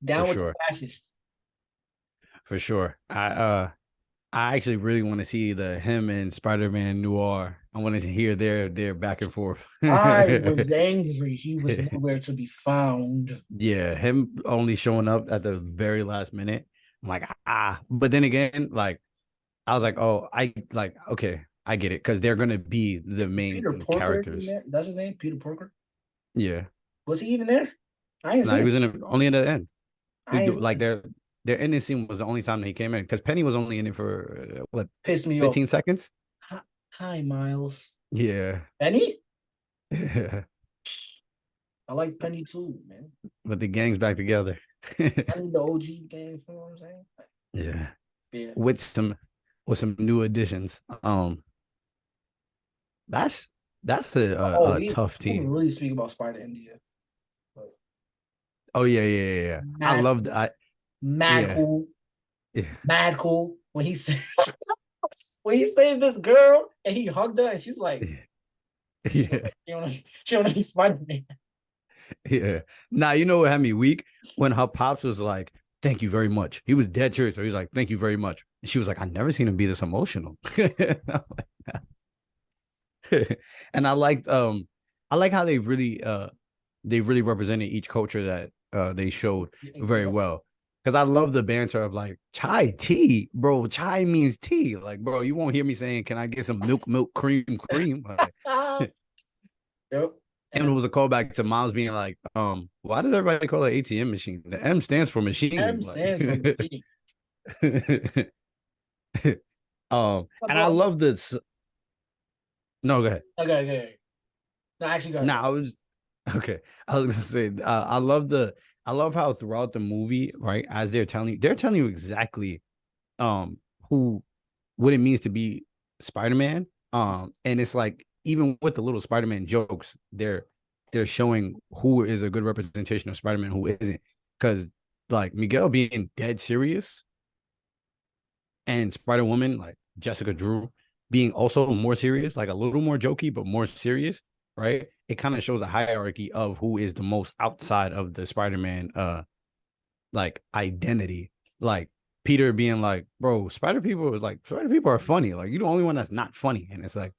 Down with the sure, fascists. for sure. I actually really want to see the him and Spider-Man Noir. I wanted to hear their back and forth. I was angry. He was nowhere to be found. Yeah, him only showing up at the very last minute. I'm like, ah. But then again, like I was like, oh, I like okay, I get it because they're gonna be the main Peter Porker in characters. there. That's his name, Peter Porker. Yeah, Was he even there? I ain't no, seen he him. was in it only in the end. I ain't seen Like him. their ending scene was the only time that he came in because Penny was only in it for what Pissed me off. 15 seconds. Hi, Miles. Yeah, Penny? yeah. I like Penny too, man. But the gang's back together. Penny the OG game, you know what I'm saying? Yeah, Yeah. with some new additions. That's that's Oh, a tough we team. really speak about Spider India. But Oh yeah, yeah, yeah, yeah. I mad, loved I mad yeah. cool, Yeah. mad cool. When he said when he saved this girl and he hugged her and she's like, Yeah. she don't know he's Spider Man. Yeah. Now you know what had me weak when her pops was like, "Thank you very much." He was dead serious, so he was like, "Thank you very much." And she was like, "I never seen him be this emotional." And I like how they really represented each culture that they showed very well. Because I love the banter of like chai tea, bro. Chai means tea. Like, bro, you won't hear me saying, "Can I get some milk, cream?" Like, Yep. and it And was a callback to Miles being like, why does everybody call it ATM machine? The M stands for machine. M Like, stands for machine. and I Bro, love this. No, go ahead. okay, okay. No, actually, go ahead. Nah, I was okay. I was gonna say, I love how throughout the movie, right, as they're telling you exactly, who, what it means to be Spider-Man. And it's like even with the little Spider-Man jokes, they're showing who is a good representation of Spider-Man, who isn't. Because like Miguel being dead serious and Spider-Woman, like Jessica Drew, being also more serious, like a little more jokey, but more serious, right? It kind of shows a hierarchy of who is the most outside of the Spider-Man like identity. Like Peter being like, bro, Spider people are funny. Like, you're the only one that's not funny. And it's like,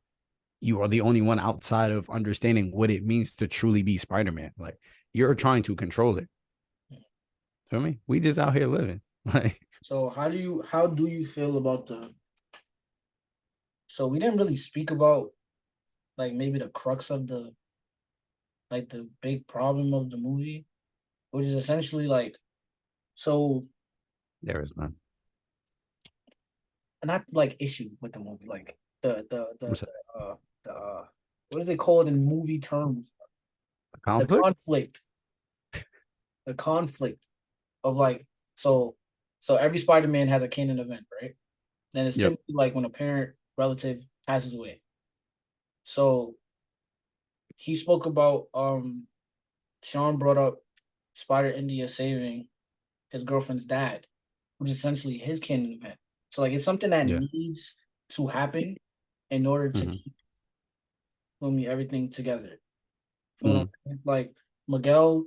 you are the only one outside of understanding what it means to truly be Spider-Man. Like, you're trying to control it. Feel me? We just out here living. Like, So how do you feel about the so we didn't really speak about like maybe the crux of the big problem of the movie, which is essentially like so there is none. not like issue with the movie, like What's that? the what is it called in movie terms? A The conflict? conflict. The conflict of like so so every Spider-Man has a canon event, right? And it's Yep. simply like when a parent relative passes away. So he spoke about Sean brought up Spider India saving his girlfriend's dad, which is essentially his canon event. So like it's something that Yeah. needs to happen in order to Mm-hmm. keep me everything together. You know what Mm-hmm. I'm saying? Like Miguel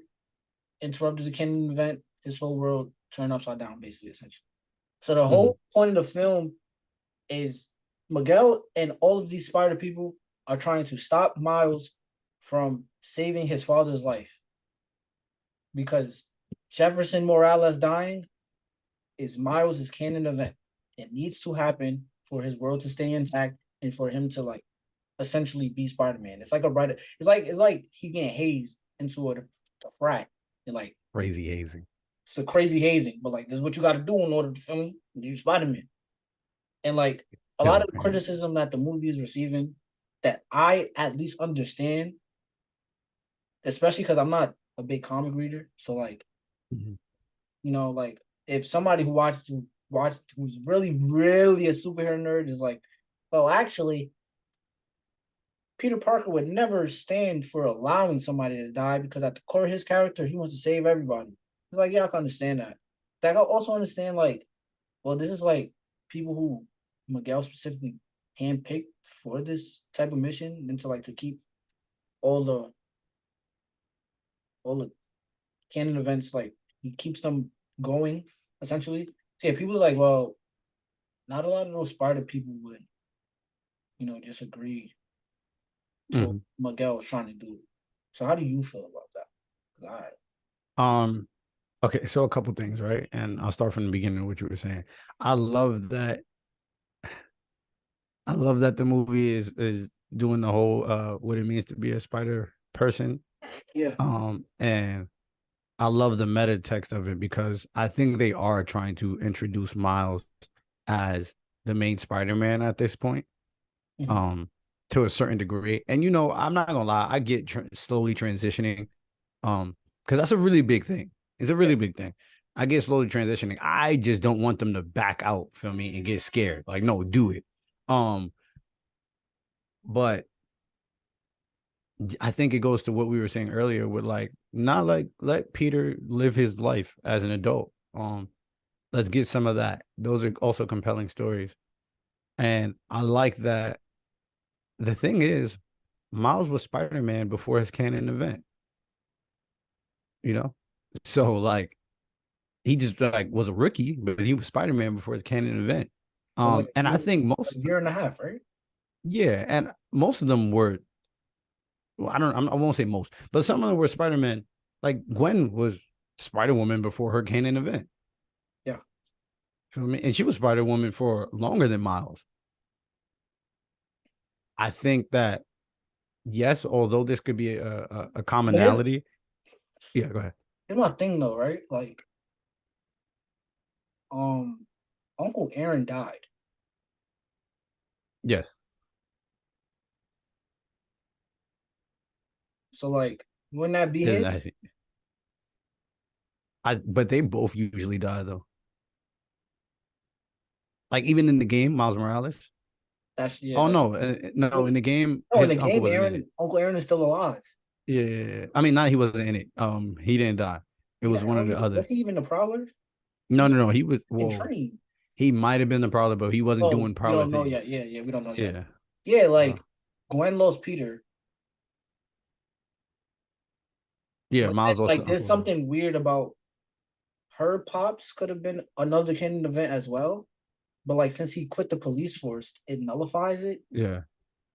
interrupted the canon event, his whole world turned upside down, basically, essentially. So the Mm-hmm. whole point of the film is Miguel and all of these spider people are trying to stop Miles from saving his father's life because Jefferson Morales dying is Miles' canon event. It needs to happen for his world to stay intact and for him to like essentially be Spider-Man. It's like a writer. It's like he getting hazed into a frat and like Crazy hazing. it's a crazy hazing, but like this is what you got to do in order to film me. You Spider-Man. And like a lot Yo, of the man. criticism that the movie is receiving that I at least understand, especially because I'm not a big comic reader. So like, Mm-hmm. like if somebody watched who's really, really a superhero nerd is like, oh, actually, Peter Parker would never stand for allowing somebody to die because at the core of his character, he wants to save everybody. It's like, yeah, I can understand that. Like, I also understand, like, well, this is like people who Miguel specifically handpicked for this type of mission and to like to keep all the all the canon events like he keeps them going essentially. So yeah, people's like, well, not a lot of those Sparta people would, just agree to what Mhm. Miguel was trying to do. So how do you feel about that? All right. Um, okay, so a couple things, right? And I'll start from the beginning of what you were saying. I love that I love that the movie is doing the whole what it means to be a spider person. Yeah. And I love the meta text of it because I think they are trying to introduce Miles as the main Spider-Man at this point. Mm-hmm. Um to a certain degree. And I'm not gonna lie, I get slowly transitioning. Because that's a really big thing. It's a Yeah. really big thing. I get slowly transitioning. I just don't want them to back out, feel me, and get scared. Like, no, do it. Um, but I think it goes to what we were saying earlier with like not like let Peter live his life as an adult. Let's get some of that. Those are also compelling stories. And I like that the thing is Miles was Spider-Man before his canon event, you know? So like he just like was a rookie, but he was Spider-Man before his canon event. For like And I think a year and a half, right? yeah, and most of them were, well, I won't say most, but some of them were Spider-Man. Like Gwen was Spider-Woman before her canon event. Yeah. Feel me? And she was Spider-Woman for longer than Miles. I think that yes, although this could be a But commonality. Yeah, go ahead. here's my thing though, right? Like, Uncle Aaron died. Yes, So like, wouldn't that be isn't his? that? But they both usually die though. Like even in the game, Miles Morales. That's yeah. Oh no, no! In the game, No, in his the uncle game, wasn't in it. Uncle Aaron is still alive. Yeah, yeah, yeah. I mean, not he wasn't in it. He didn't die. It Yeah, was one of the was other. he even the Prowler? He No, was no, no. He was in well. train. He might have been the prowler, but he wasn't Oh, doing we prowler don't know yet. things. Yeah, yeah, we don't know yet. Yeah. Yeah, Uh, like Gwen lost Peter, yeah. but then, Miles also like there's uncle. something weird about her pops could have been another canon event as well. But like since he quit the police force, it nullifies it. Yeah.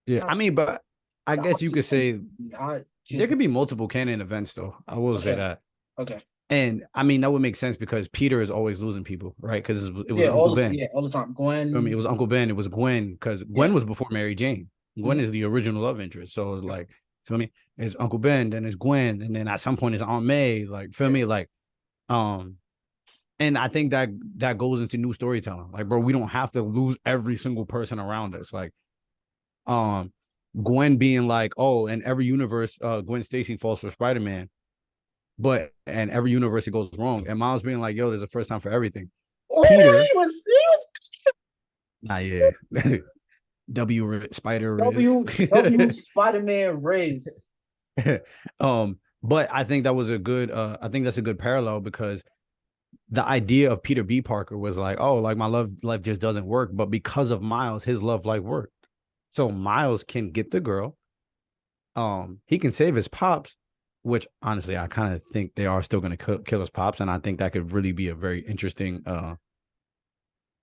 Yeah. I I mean, but I don't guess you could say know. I there just could be multiple canon events, though. I will say okay, that. okay. And I mean, that would make sense because Peter is always losing people, right? Because it was Yeah, Uncle Ben. all the time. I mean, it Gwen, was Uncle Ben. It was Gwen because Gwen yeah. was before Mary Jane. Gwen Mhm. is the original love interest. So it's like, feel me? It's Uncle Ben, then it's Gwen, and then at some point it's Aunt May. Like, feel Yeah. me? Like, um, and I think that goes into new storytelling. Like, bro, we don't have to lose every single person around us. Like, um, Gwen being like, oh, in every universe, Gwen Stacy falls for Spider-Man, but and every universe it goes wrong. And Miles being like, yo, there's a first time for everything. Oh, Peter, he was nah, yeah, Spider Riz. W Spider-Man Riz. But I think that was a good. I think that's a good parallel because the idea of Peter B. Parker was like, oh, like my love life just doesn't work, but because of Miles, his love life worked. So Miles can get the girl. He can save his pops, which honestly I kind of think they are still going to kill his pops, and I think that could really be a very interesting.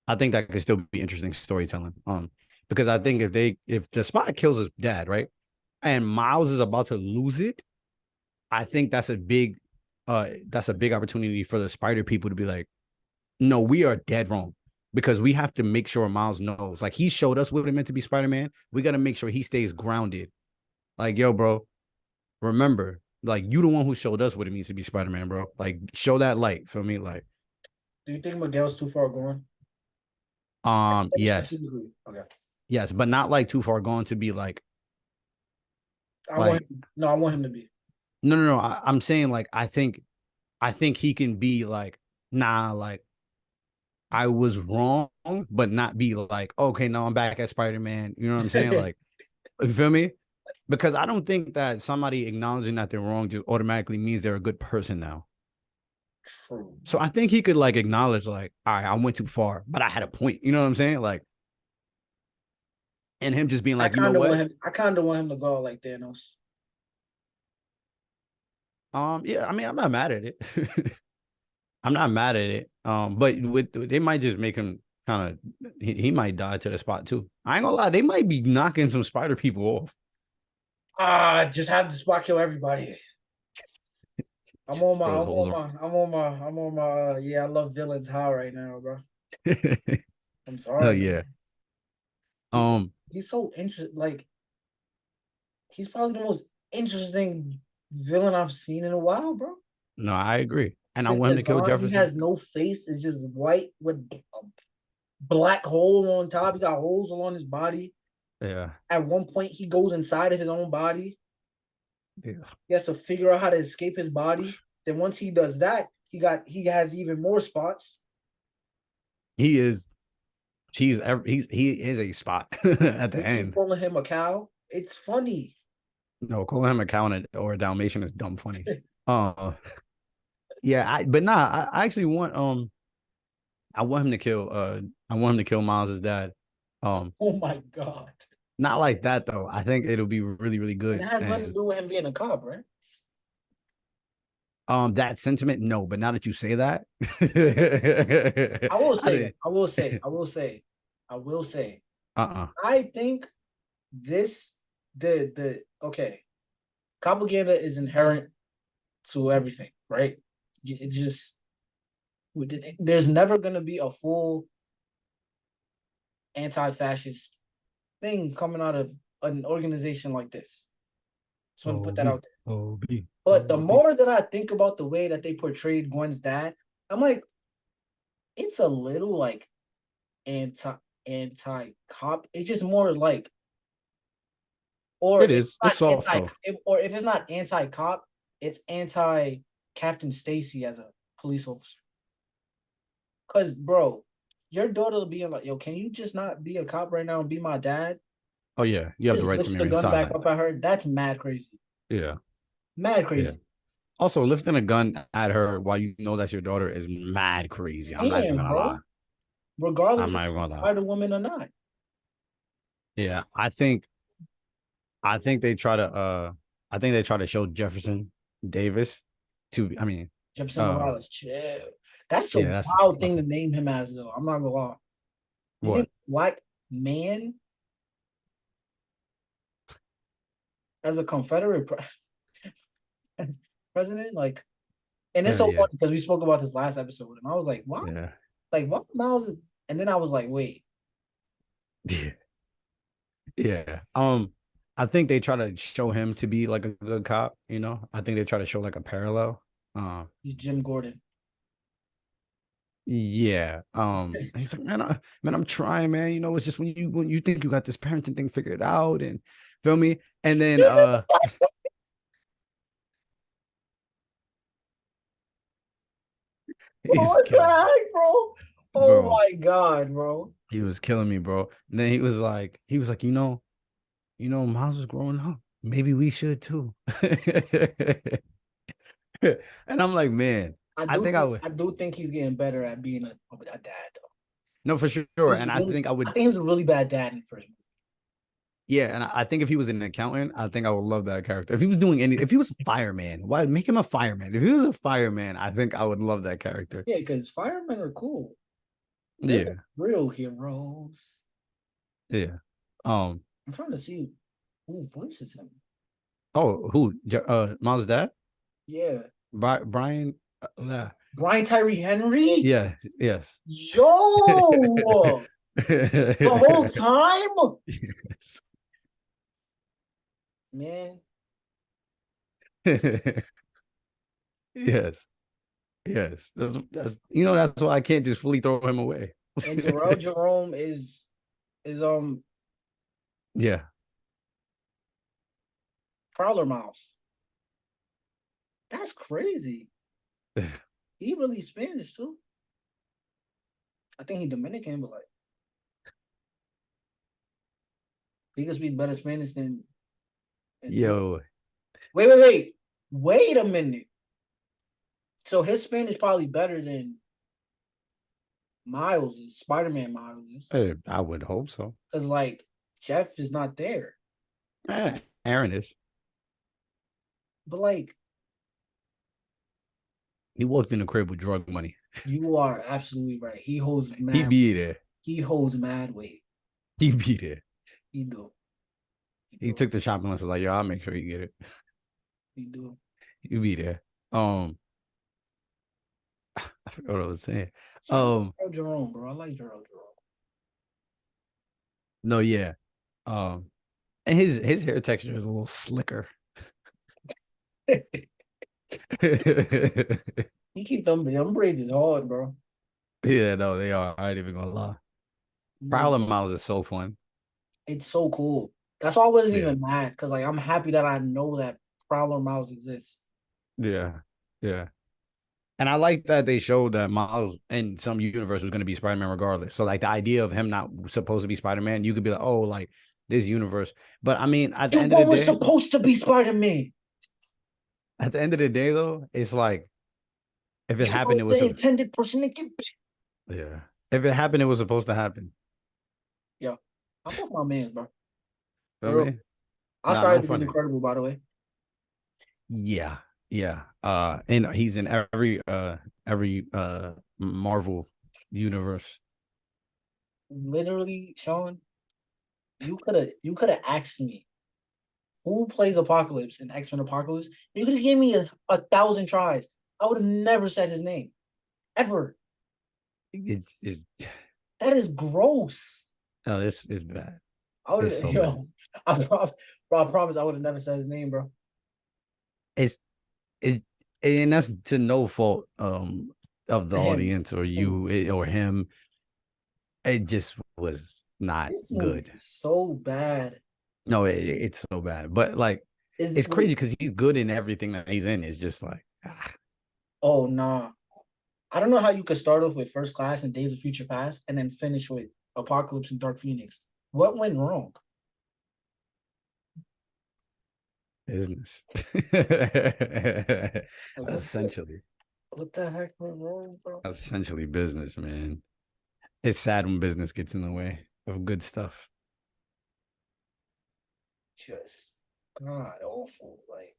I think that could still be interesting storytelling. Because I think if the spot kills his dad, right, and Miles is about to lose it, I think that's a big opportunity for the Spider people to be like, no, we are dead wrong because we have to make sure Miles knows. Like he showed us what it meant to be Spider Man. We got to make sure he stays grounded. Like, yo, bro, remember, like you the one who showed us what it means to be Spider Man, bro. Like, show that light for me. Like, Do you think Miguel's too far gone? yes, Specifically. Okay. yes, but not like too far gone to be I want like, him. No, I want him to be. no, no, no. I'm saying like, I think he can be like, nah, like I was wrong, but not be like, okay, no, I'm back at Spider Man. You know what I'm saying? Like, you feel me? because I don't think that somebody acknowledging that they're wrong just automatically means they're a good person now. True. So I think he could like acknowledge, like, all right, I went too far, but I had a point. You know what I'm saying? Like, and him just being I like, you know kind of want what? him. I kind of want him to go like Thanos. Yeah, I mean, I'm not mad at it. I'm not mad at it. But with they might just make him kind of he might die to the spot too. I ain't gonna lie, they might be knocking some spider people off. Ah, just have the spot kill everybody. I'm on my. Throws I'm holes on around. my. I'm on my. I'm on my. Yeah, I love villains. How right now, bro? I'm Hell sorry, yeah. man. He's Um, he's so interesting. Like he's probably the most interesting villain I've seen in a while, bro. no, I agree. And I His want him to kill design, he Jefferson. has no face. It's just white with a black hole on top. He got holes along his body. Yeah. At one point, he goes inside of his own body. Yeah. He has to figure out how to escape his body. Then once he does that, he has even more spots. He is he is a spot at the They keep end. calling him a cow. It's funny. No, calling him a count or a Dalmatian is dumb funny. Uh yeah, but nah, I actually want I want him to kill I want him to kill Miles's dad. Um Oh my god! Not like that though. I think it'll be really, really And it good. has nothing to And do with him being a cop, right? that sentiment, no, but now that you say that, I will I say that. didn't I will say. I will say. I will say. uh-uh. I think this the okay. Propaganda is inherent to everything, right? It just there's never gonna be a full anti-fascist thing coming out of an organization like this. Just want to put that OB, out there. OB, But the OB. more that I think about the way that they portrayed Gwen's dad, I'm like, it's a little like anti anti cop. It's just more like, or It if is. it's It's not soft anti, though. or if it's not anti cop, it's anti Captain Stacy as a police officer. Cause bro, your daughter being like, yo, can you just not be a cop right now and be my dad? Oh yeah, you have the Just right to lifts the remain gun back silent. up at her. That's mad crazy. Yeah, Mad yeah. crazy. Also, lifting a gun at her while you know that's your daughter is mad crazy. I'm not even And gonna lie. bro, I'm regardless if not even she's gonna lie. Spider Woman or not. Yeah, I think they try to I think they try to show Jefferson Davis to I mean Jefferson uh Morales, chill. That's a yeah, wild thing that's to name him as, though. I'm not gonna lie. You name what. black man as a Confederate president, like, and it's Yeah, so yeah. funny because we spoke about this last episode, and I was Yeah. what Miles is, and then I was like, wait, Yeah. Yeah. I think they try to show him to be like a good cop, you know. I think they try to show like a parallel. he's Jim Gordon. Yeah. He's like, man, I'm trying, man. You know, it's just when you think you got this parenting thing figured out and feel me. And then Bro, he's what the killing me, heck, bro? Oh bro. my god, bro. He was killing me, bro. And then he was like, Miles is growing up. Maybe we should too. And I'm like, man, I think I would. I do think he's getting better at being a dad though. No, for He sure. was And I really, think I I would, think he was a really bad dad in the first movie. yeah. And I think if he was an accountant, I think I would love that character. If he was doing if he was a fireman, why make him a fireman? If he was a fireman, I think I would love that character. Yeah, because firemen are cool. They're Yeah. real heroes. Yeah. Um, I'm trying to see who voices him. oh, who? Miles' dad? Yeah. Brian. Brian Tyree Henry? Yes, yes. Yo! The whole time? Yes. Man. Yes. Yes. That's that's why I can't just fully throw him away. And Jarrell Jerome is Yeah. Prowler Mouse. That's crazy. He really Spanish too. I think he Dominican, but like he can speak better Spanish than And do Yo, wait a minute. So his Spanish probably better than Miles's, Spider-Man Miles's, I would hope so. because like Jeff is not there. Aaron is. But like He walked in the crib with drug money. you are absolutely right. He be there. He holds mad weight. He be there. He do. He He do. took the shopping list. Was like, yo, I'll make sure you get it. He do. He be there. Um, I forgot what I was saying. Shout out Um, to Jerome, bro. I like Jerome. no, yeah. And his hair texture is a little slicker. He keep them braids is hard, bro. Yeah, no, they are. I ain't even gonna lie. Mm. Prowler Miles is so fun. It's so cool. That's why I wasn't Yeah, even mad because like I'm happy that I know that Prowler Mouse exists. yeah, yeah. And I like that they showed that Miles in some universe was going to be Spider Man regardless. So like the idea of him not supposed to be Spider Man, you could be like, oh, like this universe. But I mean, The one was supposed to be Spider-Man. at the end of the day, though, it's like if it You happened, know it was the intended person to get. yeah. If it happened, it was supposed to happen. Yo, I put my man's, bro. Feel For real. me? Nah, Oscar no Isaac is funny. incredible, by the way. Yeah, yeah. And he's in every Marvel universe. Literally, Sean, you could have asked me who plays Apocalypse in X-Men Apocalypse. You could have given me a thousand tries. I would have never said his name. Ever. It's That is gross. no, it's bad. I would It's have so bad. yo, bro, I promise I would have never said his name, bro. It's it and that's to no fault of the Him. audience or Him. you or him. It just was not This movie good. is so bad. No, it's so bad. But like Is it's crazy because he's good in everything that he's in. It's just like oh nah. I don't know how you could start off with First Class and Days of Future Past and then finish with Apocalypse and Dark Phoenix. What went wrong? business. Like essentially. what the heck went wrong, bro? Essentially business, man. It's sad when business gets in the way of good stuff. Just god awful. Like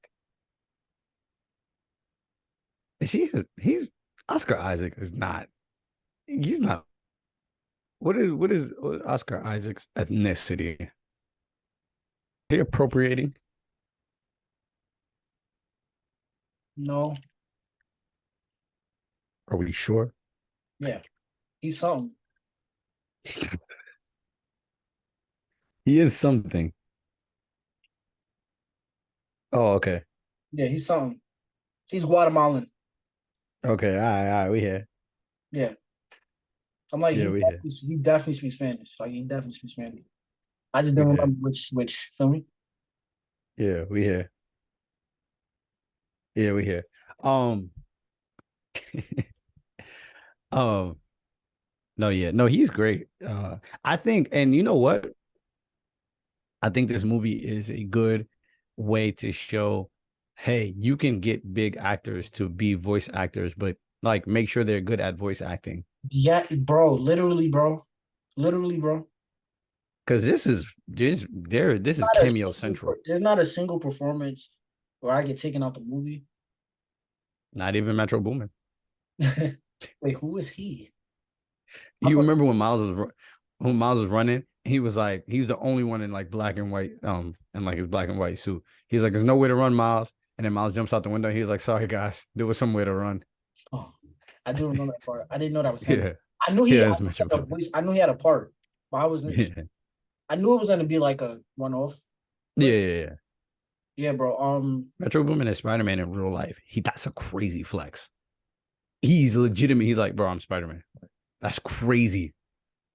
Is he's Oscar Isaac is not he's not what is Oscar Isaac's ethnicity? Is he appropriating? no, Are we sure? yeah, he's something. He is something. Oh, okay. Yeah, he's something. He's Guatemalan. Okay. All right. We here. Yeah, I'm like Yeah, we here. he definitely speaks Spanish. Like he definitely speaks Spanish. I just We didn't here. remember which. Feel me? Yeah, we here. Yeah, we here. Um, um, no, yeah, no, he's great. I think, and you know what? I think this movie is a good way to show, hey, you can get big actors to be voice actors, but like make sure they're good at voice acting. Yeah, bro. Literally, bro. Literally, bro. Because this is cameo central. There's not a single performance where I get taken out the movie. Not even Metro Boomin. Wait, who is he? I You forgot. remember when Miles was running? He was like, he's the only one in like black and white, and like his black and white suit. He's like, there's no way to run, Miles. And then Miles jumps out the window. He's like, sorry guys, there was some way to run. Oh, I do remember that part. I didn't know that was him. Yeah, I knew he. yeah, I it's knew he Metro had a Boomin. voice. I knew he had a part, but I wasn't. Yeah, I knew it was gonna be like a one off. yeah, But yeah. yeah, bro. Metro Boomin is Spider Man in real life. That's a crazy flex. He's legitimate. He's like, bro, I'm Spider Man. That's crazy.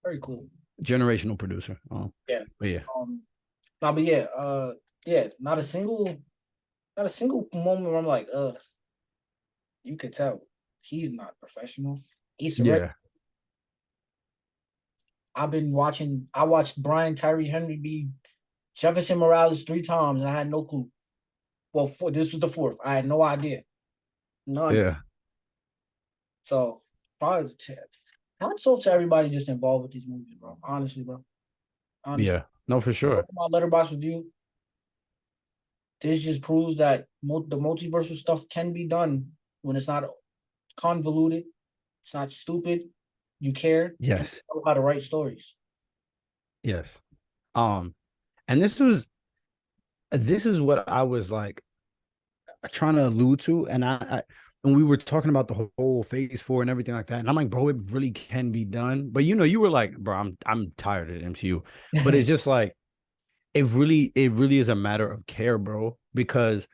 Very cool. Generational producer. Yeah. But yeah, Nah, but yeah. Yeah. Not a single moment where I'm like, you could tell he's not professional. Issa Rae. yeah. I watched Brian Tyree Henry be Jefferson Morales 3 times, and I had no clue. Well, this was the fourth. I had no idea. None. Yeah. So probably hats off to everybody just involved with these movies, bro. Honestly, bro. Honestly. Yeah. No, for sure. My letterbox review. This just proves that the multiversal stuff can be done when it's not convoluted, it's not stupid. You care and Yes. you know how to write stories. Yes. Um, and this is what I was like trying to allude to, and I when we were talking about the whole phase 4 and everything like that, and I'm like, bro, it really can be done. But you were like, bro, I'm tired of the MCU. But it's just like it really is a matter of care, bro, because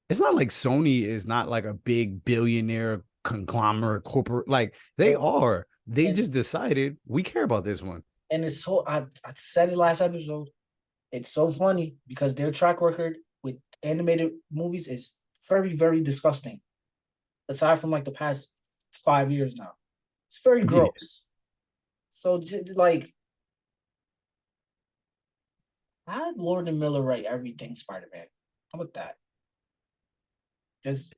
it's not like Sony is not like a big billionaire conglomerate corporate. Like they Bro, are. They and just decided we care about this one. and it's so I said it last episode. It's so funny because their track record with animated movies is very, very disgusting. Aside from like the past 5 years now, it's very Yeah. gross. So like, I had Lord and Miller write everything Spider-Man. How about that? Just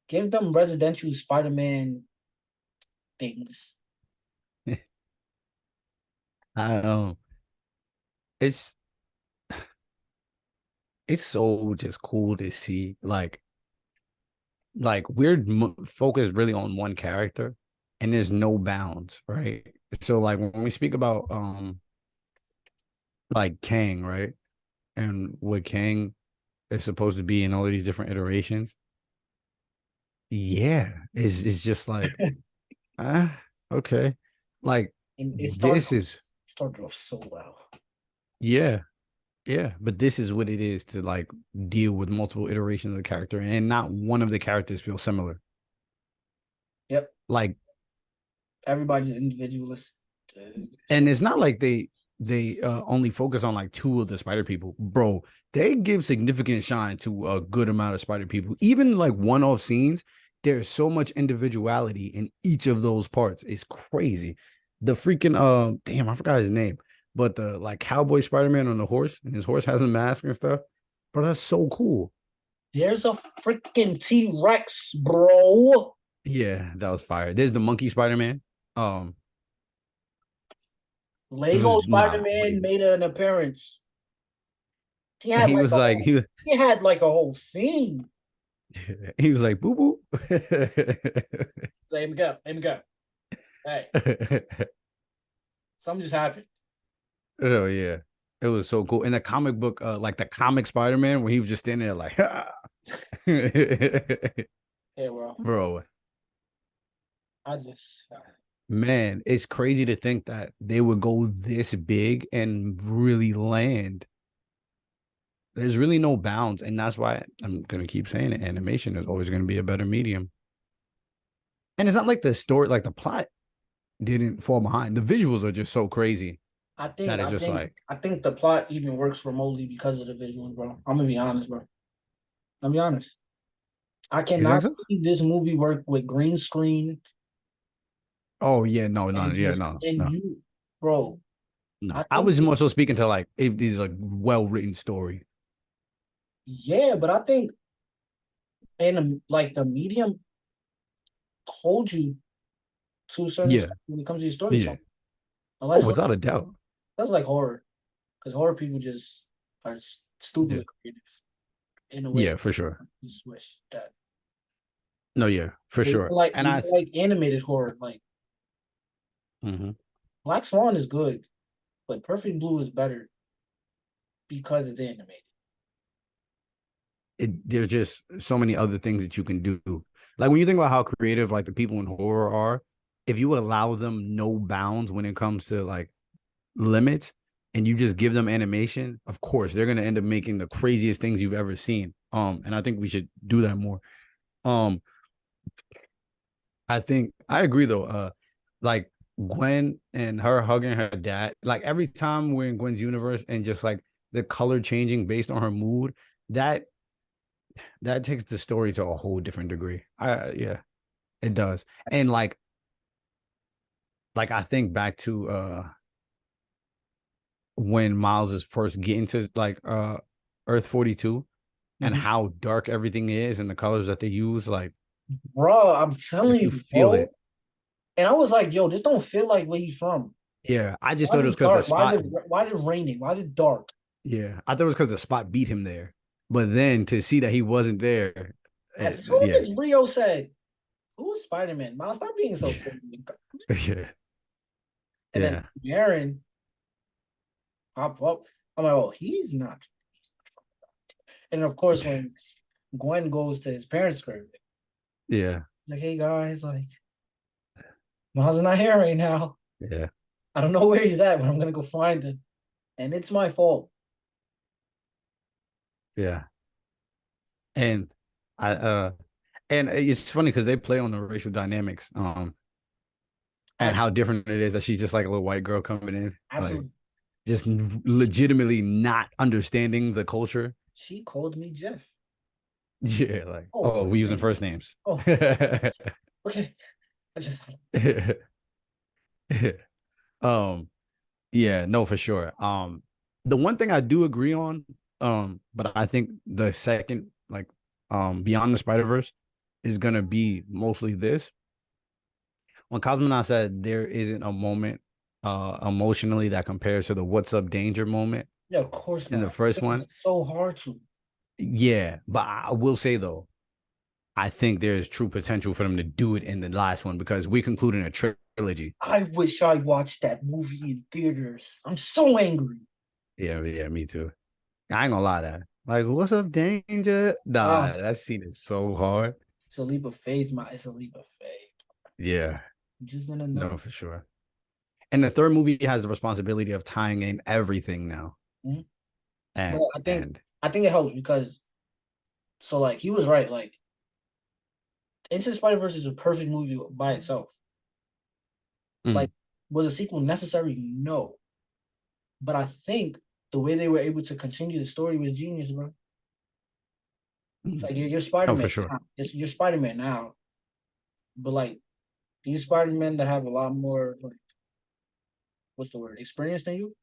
give them residential Spider-Man things. I it's it's so just cool to see like we're focused really on one character and there's no bounds, right? So like when we speak about like Kang, right? And what Kang is supposed to be in all of these different iterations, yeah, it's just like ah, okay. Like And it this is started off so well. yeah, yeah, but this is what it is to like deal with multiple iterations of the character and not one of the characters feel similar. Yep. Like Everybody's individualist. and it's not like they only focus on like two of the spider people, bro. They give significant shine to a good amount of spider people. Even like one-off scenes, there's so much individuality in each of those parts. It's crazy. The freaking damn, I forgot his name, but the like cowboy Spider-Man on the horse, and his horse has a mask and stuff. Bro, that's so cool. There's a freaking T-Rex, bro. Yeah, that was fire. There's the monkey Spider-Man. It Lego was not Spider-Man way. made an appearance. He And had he like was a like whole he had like a whole scene. he was like boo boo. Let him go. Let him go. Hey, something just happened. Oh yeah, it was so cool. In the comic book, like the comic Spider Man, where he was just standing there like, Hey, well, bro, I just man, it's crazy to think that they would go this big and really land. There's really no bounds, and that's why I'm gonna keep saying it. Animation is always gonna be a better medium, and it's not like the story, like the plot didn't fall behind. The visuals are just so crazy I think that it's I just think like, I think the plot even works remotely because of the visuals, bro. I'm gonna be honest, bro. I'm gonna be honest. I you think cannot so? see this movie work with green screen Oh yeah, no, no, and yeah, just no, and no. you, bro. I No, I think was more so speaking to like it is a well written story. yeah, but I think and like the medium holds you to a certain Yeah, extent when it comes to your yeah. storytelling. Oh, Unless without a doubt. that's like horror, because horror people just are Yeah, stupidly creative in a way. yeah, for sure. You swish that. No, yeah, for But sure. And even like animated horror, like mhm. Black Swan is good, but Perfect Blue is better because it's animated. There's just so many other things that you can do. Like when you think about how creative like the people in horror are, if you allow them no bounds when it comes to like limits, and you just give them animation, of course they're gonna end up making the craziest things you've ever seen. And I think we should do that more. Um, I think I agree though. Like Gwen and her hugging her dad, like every time we're in Gwen's universe and just like the color changing based on her mood, that that takes the story to a whole different degree. Yeah, it does. And like I think back to when Miles is first getting to like Earth 42 and Mhm. how dark everything is and the colors that they use, Bro, I'm like telling you you, feel bro. it. And I was like, yo, this don't feel like where he's from. Yeah, I just Why thought is it was it because the dark? spot. Why is it raining? Why is it dark? Yeah, I thought it was because the spot beat him there, but then to see that he wasn't there, As soon yeah, as Rio said, "Who's Spider-Man?" Miles, stop being so silly. yeah, And then yeah, Aaron pop up. I'm like, oh, he's not. And of course, when Gwen goes to his parents' crib, yeah, like, hey guys, like Miles is not here right now. yeah, I don't know where he's at, but I'm gonna go find him. And it's my fault. yeah. And I and it's funny because they play on the racial dynamics, and how Absolutely, different it is that she's just like a little white girl coming in, like absolutely. just legitimately not understanding the culture. She called me Jeff. Yeah, like, Oh, oh, we first using name. first names. Oh, okay. I just um, yeah, no, for sure. The one thing I do agree on, but I think the second, like, Beyond the Spider Verse, is gonna be mostly this. When Cosmonaut said there isn't a moment, emotionally that compares to the "What's Up Danger" moment yeah, of course in the not. first It's one. so hard to. Yeah, but I will say though, I think there's true potential for them to do it in the last one because we concluded a trilogy. I wish I watched that movie in theaters. I'm so angry. Yeah, yeah, me too. I ain't gonna lie to that. Like, what's up, danger? Ah, Nah, that scene is so hard. it's a leap of faith, my. It's a leap of faith. Yeah, You're just gonna no, know. for sure. And the third movie has the responsibility of tying in everything now. Mhm. But And I think it helps because so like he was right. Like Into the Spider Verse is a perfect movie by itself. Like, mm, was a sequel necessary? No, but I think the way they were able to continue the story was genius, bro. It's mm. like you're Spider No, for Man. sure. You're Spider Man now, but like these Spider Men that have a lot more like what's the word experience than you.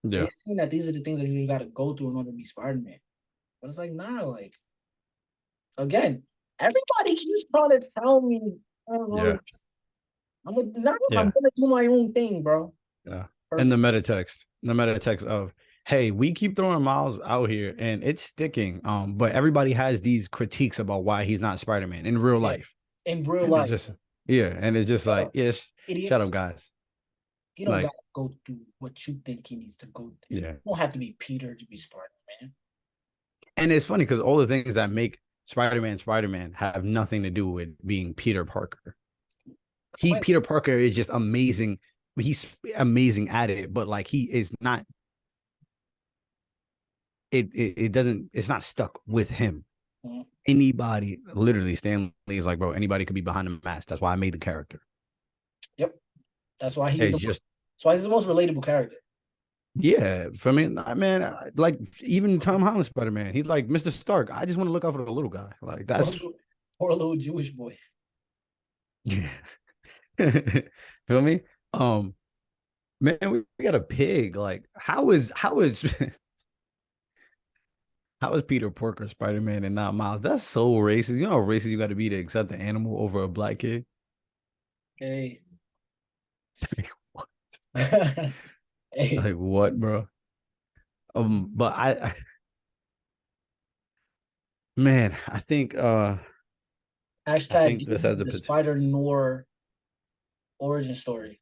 They've Yeah, seen that these are the things that you got to go through in order to be Spider Man. But it's like nah, like again, everybody keeps trying to tell me, yeah, oh, I'm yeah, gonna do my own thing, bro. yeah. And Perfect. the meta text of, hey, we keep throwing Miles out here and it's sticking. But everybody has these critiques about why he's not Spider-Man in real Yeah, life. in real And it's life, just, yeah, and it's just like, bro, yes, shut up, idiots. guys. He don't Like, gotta go through what you think he needs to go through. yeah. You don't have to be Peter to be Spider Man. And it's funny because all the things that make Spider-Man have nothing to do with being Peter Parker. Quite Peter Parker is just amazing. He's amazing at it, but like he is not it doesn't it's not stuck with him. mm, Anybody, literally, Stan Lee is like, bro, anybody could be behind the mask. That's why I made the character. yep. That's why It's just he's the most relatable character. yeah, for me, man, like even Tom Holland Spider Man, he's like Mr. Stark. I just want to look out for the little guy. Like Poor, that's poor little Jewish boy. yeah. Feel me? Um, man, we got a pig. Like, how is Peter Porker Spider Man and not Miles? That's so racist. You know how racist you got to be to accept an animal over a black kid. Hey. Like what? Hey. Like what, bro? But man, I Hashtag think give this has me the the potential. Spider Noir origin story.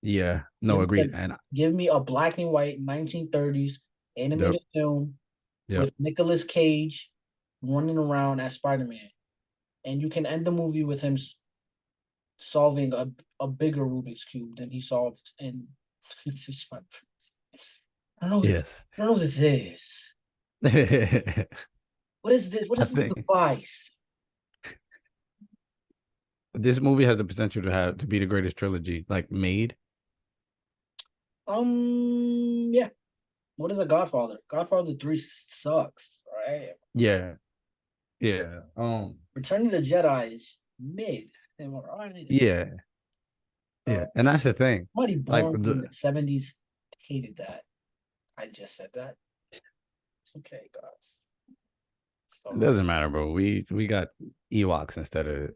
Yeah, no, Give me agreed. a And give me a black and white 1930s yep, animated film yep, with Nicolas Cage running around as Spider Man, and you can end the movie with him solving a bigger Rubik's cube than he solved in Spider. I don't know. yes. I don't know what this is. I What is this? What is this think device? this movie has the potential to be the greatest trilogy like made. Yeah. What is a Godfather? Godfather 3 sucks, right? Yeah, yeah, Return of the Jedi is mid. Am I right? yeah, Uh, yeah. And that's the thing. somebody Like born in the the 70s hated that. I just said that. It's okay, guys. It So doesn't matter, bro. We got Ewoks instead of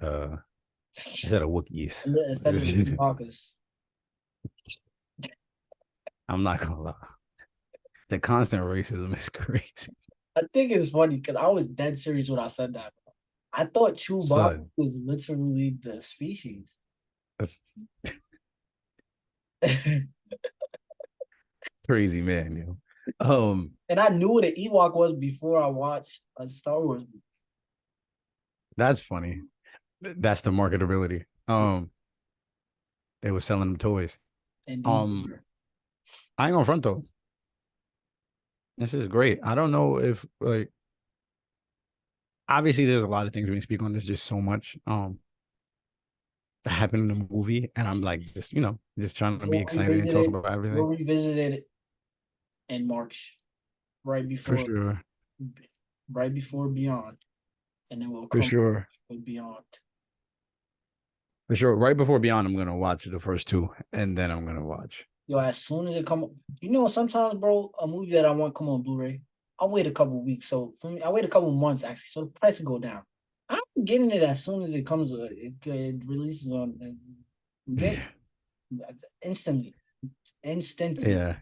Wookiees. instead of the Walkers, I'm not gonna lie. The constant racism is crazy. I think it's funny because I was dead serious when I said that. I thought Chewbacca Son, was literally the species. that's And crazy, man. I knew what an Ewok was before I watched a Star Wars movie. That's funny. That's the marketability. They were selling them toys. Indeed. Um, I ain't gonna front though. This is great. I don't know if like obviously there's a lot of things we can speak on. There's just so much that happened in the movie, and I'm like just just trying to be We'll excited and revisit talk it. about We'll everything revisit it in March, right for before, sure, right before Beyond, and then we'll for come sure, with Beyond. for sure. Right before Beyond, I'm gonna watch the first two, and then I'm gonna watch. Yo, as soon as it come, sometimes, bro, a movie that I want come on Blu-ray, I'll wait a couple weeks. So for me, I wait a couple months actually, so the price will go down. I'm getting it as soon as it comes. It releases on. I'm getting it instantly, instantly. Yeah,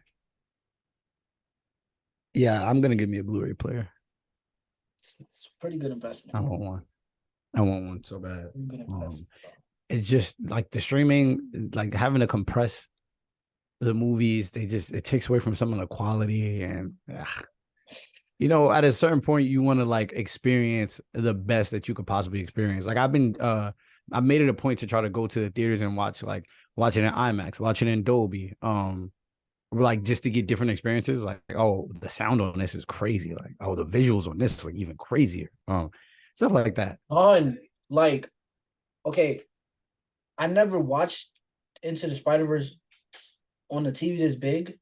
yeah. I'm gonna give me a Blu-ray player. It's a pretty good investment. I want one. I want one so bad. Pretty good Um, investment, bro. it's just like the streaming, like having to compress the movies. It takes away from some of the quality, and at a certain point, you want to like experience the best that you could possibly experience. Like I've made it a point to try to go to the theaters and watch it in IMAX, watch it in Dolby, like just to get different experiences. Like, oh, the sound on this is crazy. Like, oh, the visuals on this is like even crazier. Stuff like that. On like, okay, I never watched Into the Spider-Verse on the TV this big,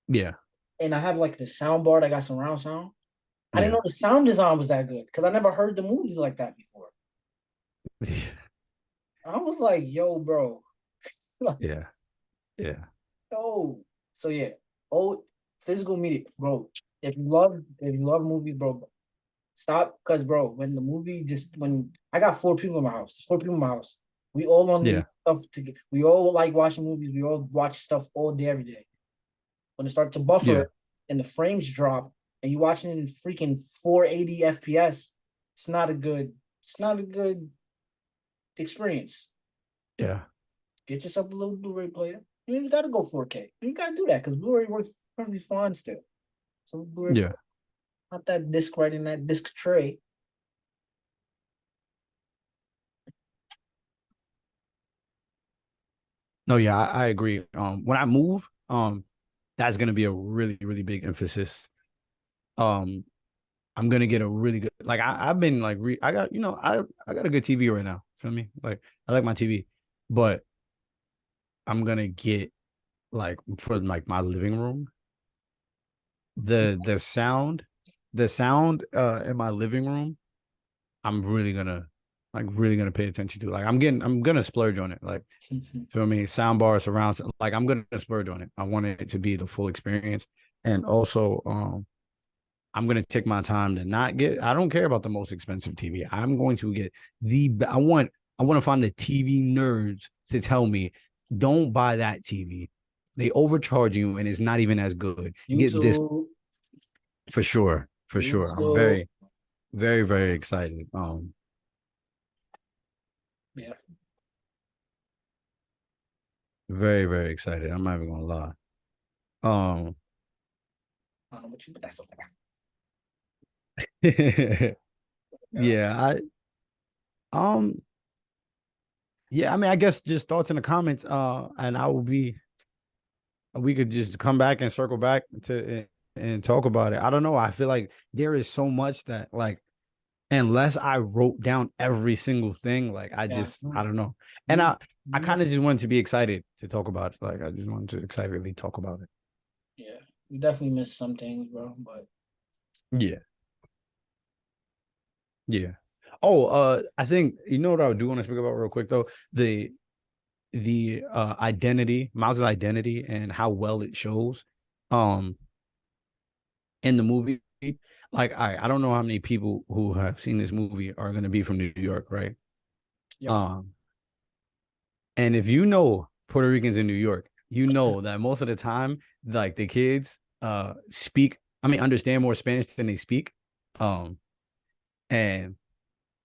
Yeah, and I have like the sound bar that got surround sound. I didn't yeah, know the sound design was that good because I never heard the movies like that before. I was like, yo, bro. Like, yeah, yeah, yo. So yeah. Oh, physical media, bro. If you love movies, bro, stop. Cause bro, when I got 4 people in my house, there's 4 people in my house. We all on these yeah, stuff together. We all like watching movies. We all watch stuff all day, every day. When it starts to yeah, buffer and the frames drop and you watching in freaking 480 FPS, it's not a good experience. yeah. Get yourself a little Blu-ray player. You ain't gotta go 4K. You ain't gotta do that because Blu-ray works perfectly fine still. So Blu-ray Yeah. player, not that disc right in that disc tray. No, yeah, I agree. When I move, that's gonna be a really, really big emphasis. Um, I'm gonna get a really good like I've been like I got I got a good TV right now. Feel me? Like I like my TV, but I'm gonna get like for like my living room the sound in my living room. I'm really gonna pay attention to. Like I'm gonna splurge on it. Like feel me? Sound bar surrounds. Like I'm gonna splurge on it. I want it to be the full experience, and also I'm gonna take my time to not get. I don't care about the most expensive TV. I'm going to get I want to find the TV nerds to tell me, don't buy that TV. They overcharge you, and it's not even as good. You get this YouTube, for sure, for sure. I'm YouTube. very, very, very excited. Yeah, Very, very excited. I'm not even gonna lie. Um, I don't know what you, but that's okay. Yeah. yeah, um, yeah. I mean, I guess just thoughts in the comments. And I will be we could just come back and circle back and talk about it. I don't know. I feel like there is so much that like unless I wrote down every single thing, like Yeah. I don't know. And You, I you kind miss, of just wanted to be excited to talk about it. Like I just wanted to excitedly talk about it. yeah, you definitely missed some things, bro. But Yeah. Yeah. Oh, I think you know what I do want to speak about real quick though. The identity, Miles's identity and how well it shows. Um in the movie, like I don't know how many people who have seen this movie are gonna be from New York, right? Yep. Um, and if you know Puerto Ricans in New York, you know that most of the time, like the kids speak, I mean, understand more Spanish than they speak. Um, and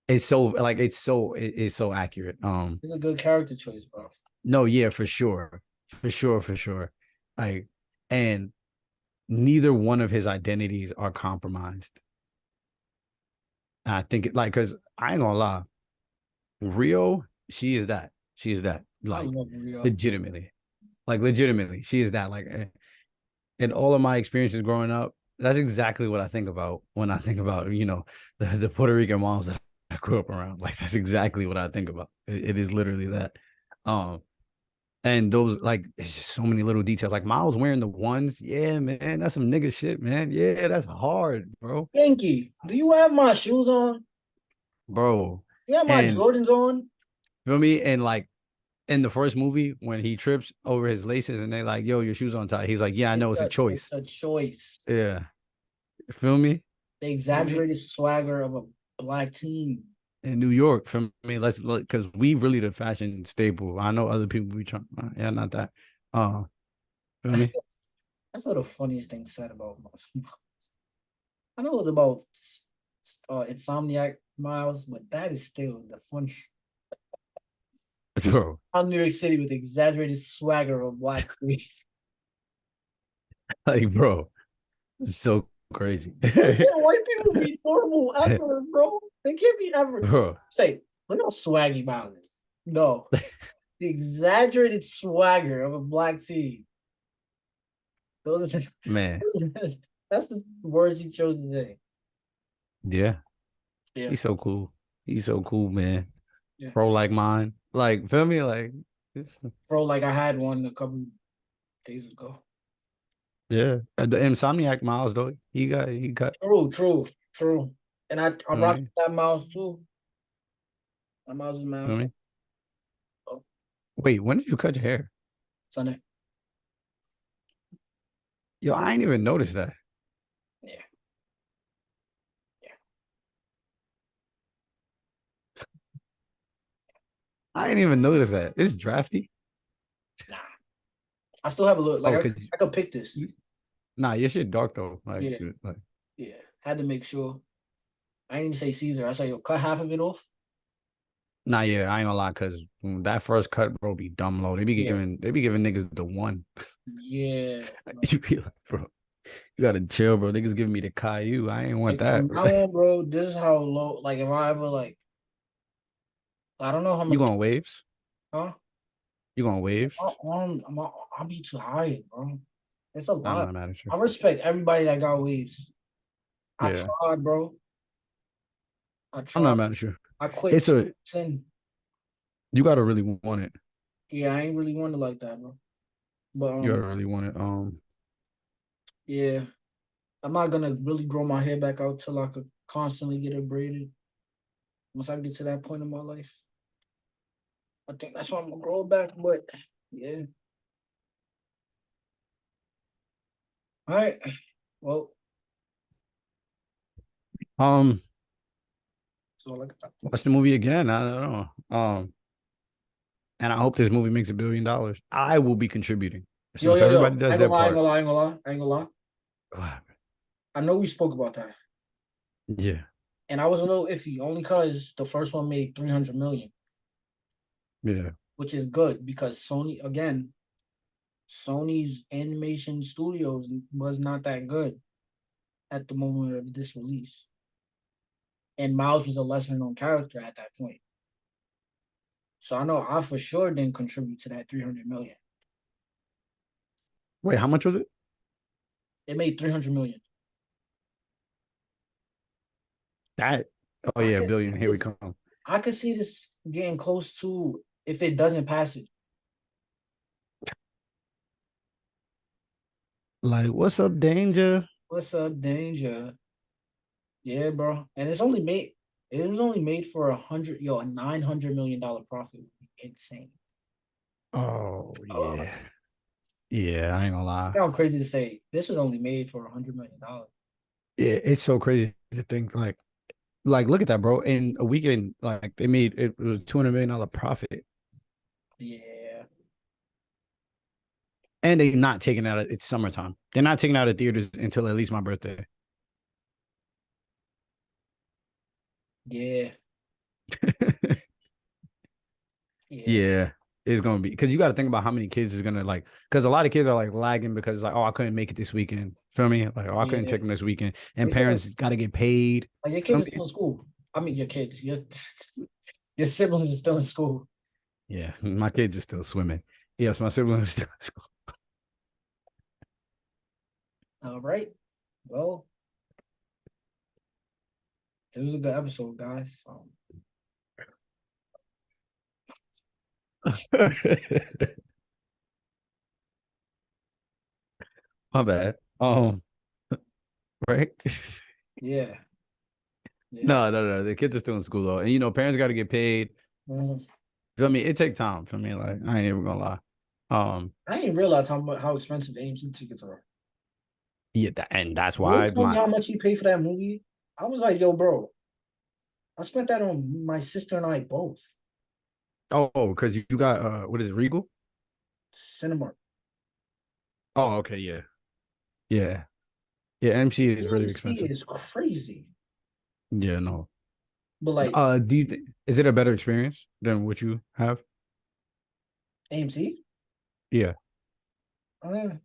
it's so like it's so accurate. It's a good character choice, bro. No, yeah, for sure. For sure, for sure. Like, and neither one of his identities are compromised. I think it like because I ain't gonna lie, Rio, she is that. She is that. I Like love Rio. legitimately. Like legitimately. She is that. Like in all of my experiences growing up, that's exactly what I think about when I think about, the Puerto Rican moms that I grew up around. Like that's exactly what I think about. It is literally that. Um And those like it's just so many little details. Like Miles wearing the ones, yeah, man, that's some nigga shit, man. Yeah, that's hard, bro, Yankee, do you have my shoes on? bro. You have my And Jordans on? feel me? And like in the first movie, when he trips over his laces and they like, yo, your shoes on tight. He's like, yeah, I know it's a It's choice. a choice. Yeah, feel me? The Feel me? exaggerated swagger of a black team. In New York, for me, let's look because we really the fashion staple. I know other people be trying, yeah, not that. Uh, feel That's me? the, that's not the funniest thing said about. I know it was about Insomniac Miles, but that is still the funny. Bro, I'm New York City with exaggerated swagger of black team. like, bro, it's so crazy, Why can't white people be normal ever, bro? They can't be ever. bro. Say, look how swaggy Miles is. No, the exaggerated swagger of a black team. Those are Man, that's the words he chose today. yeah. Yeah, He's so cool. He's so cool, man. yeah. Fro like mine. Like, feel me? Like, Bro, like I had one a couple days ago. yeah. The Insomniac Miles though, he got. True, true, true. And I Feel rocked me? that mouse too. That mouse is Feel mad. me? Oh, Wait, when did you cut your hair? Sunday. Yo, I ain't even noticed that. Yeah, yeah. I ain't even noticed that. It's drafty. Nah, I still have a look. Like Oh, I could pick this. nah, your shit dark though. Yeah, Like, yeah. Had to make sure. I didn't even say Caesar. I said, yo, cut half of it off. nah, yeah, I ain't gonna lie, cause that first cut, bro, be dumb low. Yeah, They be giving niggas the one. yeah. You be like, bro, you gotta chill, bro. Niggas giving me the Caillou. I ain't want Like that. from now on, bro, this is how low. Like if I ever like, I don't know how You much. going waves? Huh? You going waves? I'll be too high, bro. It's a I'm lot. not mad at you. I respect everybody that got waves. I Yeah, tried, bro. I I'm tried. not mad at you. I quit It's two a weeks in. you gotta really want it. Yeah, I ain't really want it like that, bro. But You gotta really want it. yeah, I'm not gonna really grow my hair back out till I could constantly get it braided. Once I get to that point in my life, I think that's why I'm gonna grow it back. But yeah, all right. Well, um, so like, watch the movie again. I don't know. And I hope this movie makes $1 billion. I will be contributing. So if yo, everybody I does ain't their gonna lie, I ain't part, gonna lie, I ain't gonna lie, I ain't gonna lie. I know we spoke about that, yeah, and I was a little iffy only because the first one made 300 million, yeah. which is good because Sony's animation studios was not that good at the moment of this release, and Miles was a lesser known character at that point. So I know I for sure didn't contribute to that 300 million. Wait, how much was it? It made 300 million. That. Oh I yeah, could see billion. Here we this. come. I could see this getting close to if it doesn't pass it. Like, what's up, danger? What's up, danger? Yeah, bro. And it's only made. It was only made for a $900 million profit would be insane. Oh Uh, yeah, yeah. I ain't gonna lie. sound crazy to say. This was only made for $100 million. It's so crazy to think like look at that, bro. In a weekend, like they made it was $200 million profit, Yeah, and they not taking out. It's summertime. They're not taking out of theaters until at least my birthday. yeah, yeah. Yeah, it's gonna be because you got to think about how many kids is gonna like because a lot of kids are like lagging because it's like, oh, I couldn't make it this weekend. Feel me? Like, oh, I couldn't Yeah. take them this weekend, They and said parents got to get paid. like your Feel kids are me? still in school. I mean your kids, your siblings are still in school. Yeah, my kids are still swimming. Yes, my siblings are still in school. All right. Well, it was a good episode, guys. My bad. Right? Yeah, yeah. No. The kids are still in school though, and parents got to get paid. Mhm. Feel me? It take time for me. Like I ain't even gonna lie. Um, I didn't realize how expensive AMC tickets are. yeah, and that's Will why told me my how much he paid for that movie. I was like, yo, bro, I spent that on my sister and I both. because you got what is it, Regal? Cinema. Oh, okay, yeah. Yeah, MC is really AMC expensive. is crazy. Yeah, no. But like Do you is it a better experience than what you have? AMC, Yeah. I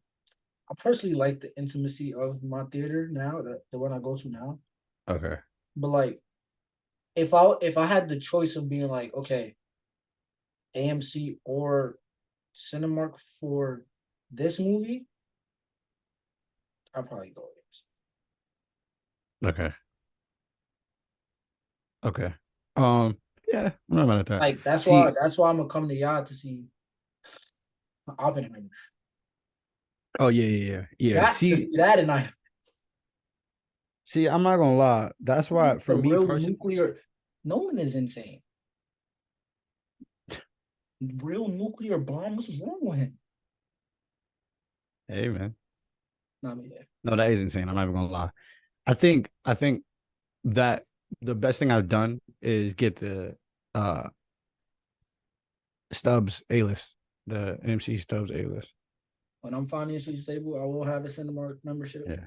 personally like the intimacy of my theater now, the one I go to now. Okay. But like if I had the choice of being like, okay, AMC or Cinemark for this movie, I'd probably go AMC. Okay. Okay. Yeah, I'm not mad at that. Like that's why See, that's why I'm gonna come to y'all to see Oppenheimer. oh yeah. Got to see that tonight. See, I'm not gonna lie. That's why for The me real personally, nuclear. Nolan is insane. Real nuclear bomb. What's wrong with him? hey man. Not me. Yeah. No, that is insane. I'm not even gonna lie. I think that the best thing I've done is get the uh Stubbs A list, the MC Stubbs A list. When I'm financially stable, I will have a Cinemark membership. Yeah.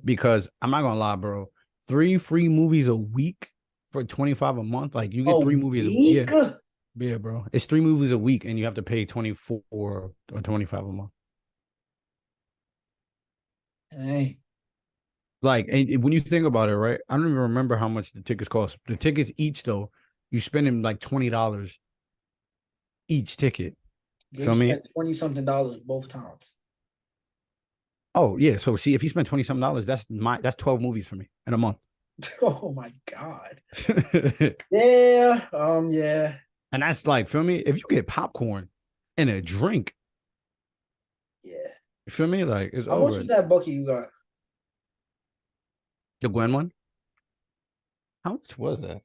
Because I'm not gonna lie, bro. 3 free movies a week for 25 a month. Like you A get 3 movies. week? Yeah, bro. It's 3 movies a week, and you have to pay 24 or 25 a month. Hey, Like, and when you think about it, right? I don't even remember how much the tickets cost. The tickets each though, you spending like $20 each ticket. Gabe Feel me? spent 20 something dollars both times. Oh yeah. So see, if he spent $20 something, that's 12 movies for me in a month. Oh my god. And Yeah. Yeah. that's like, feel me? If you get popcorn and a drink, Yeah. you feel me? Like it's How much over. was that bucket you got? The Gwen one? How much was that?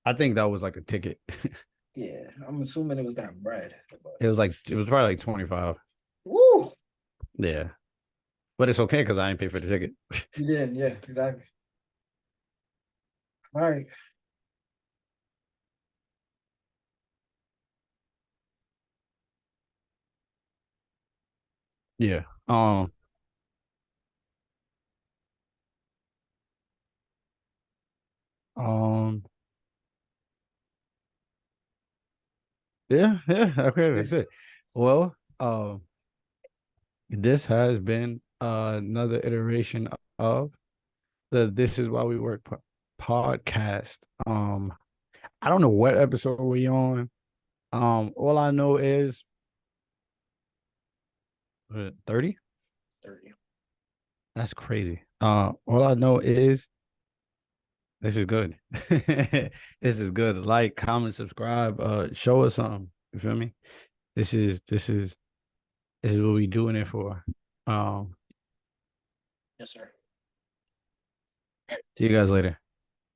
I think that was like a ticket. Yeah, I'm assuming it was that bread. But It was probably like 25. woo, Yeah. But it's okay because I didn't pay for the ticket. you didn't. Yeah, exactly. All right. Yeah. Um, yeah. Okay, Yeah. that's it. Well, this has been another iteration of the This Is Why We Work podcast. I don't know what episode we on. All I know is 30. 30. That's crazy. All I know is this is good. This is good. Like, comment, subscribe. Show us something. You feel me? This is what we doing it for. Um, Yes, sir. see you guys later.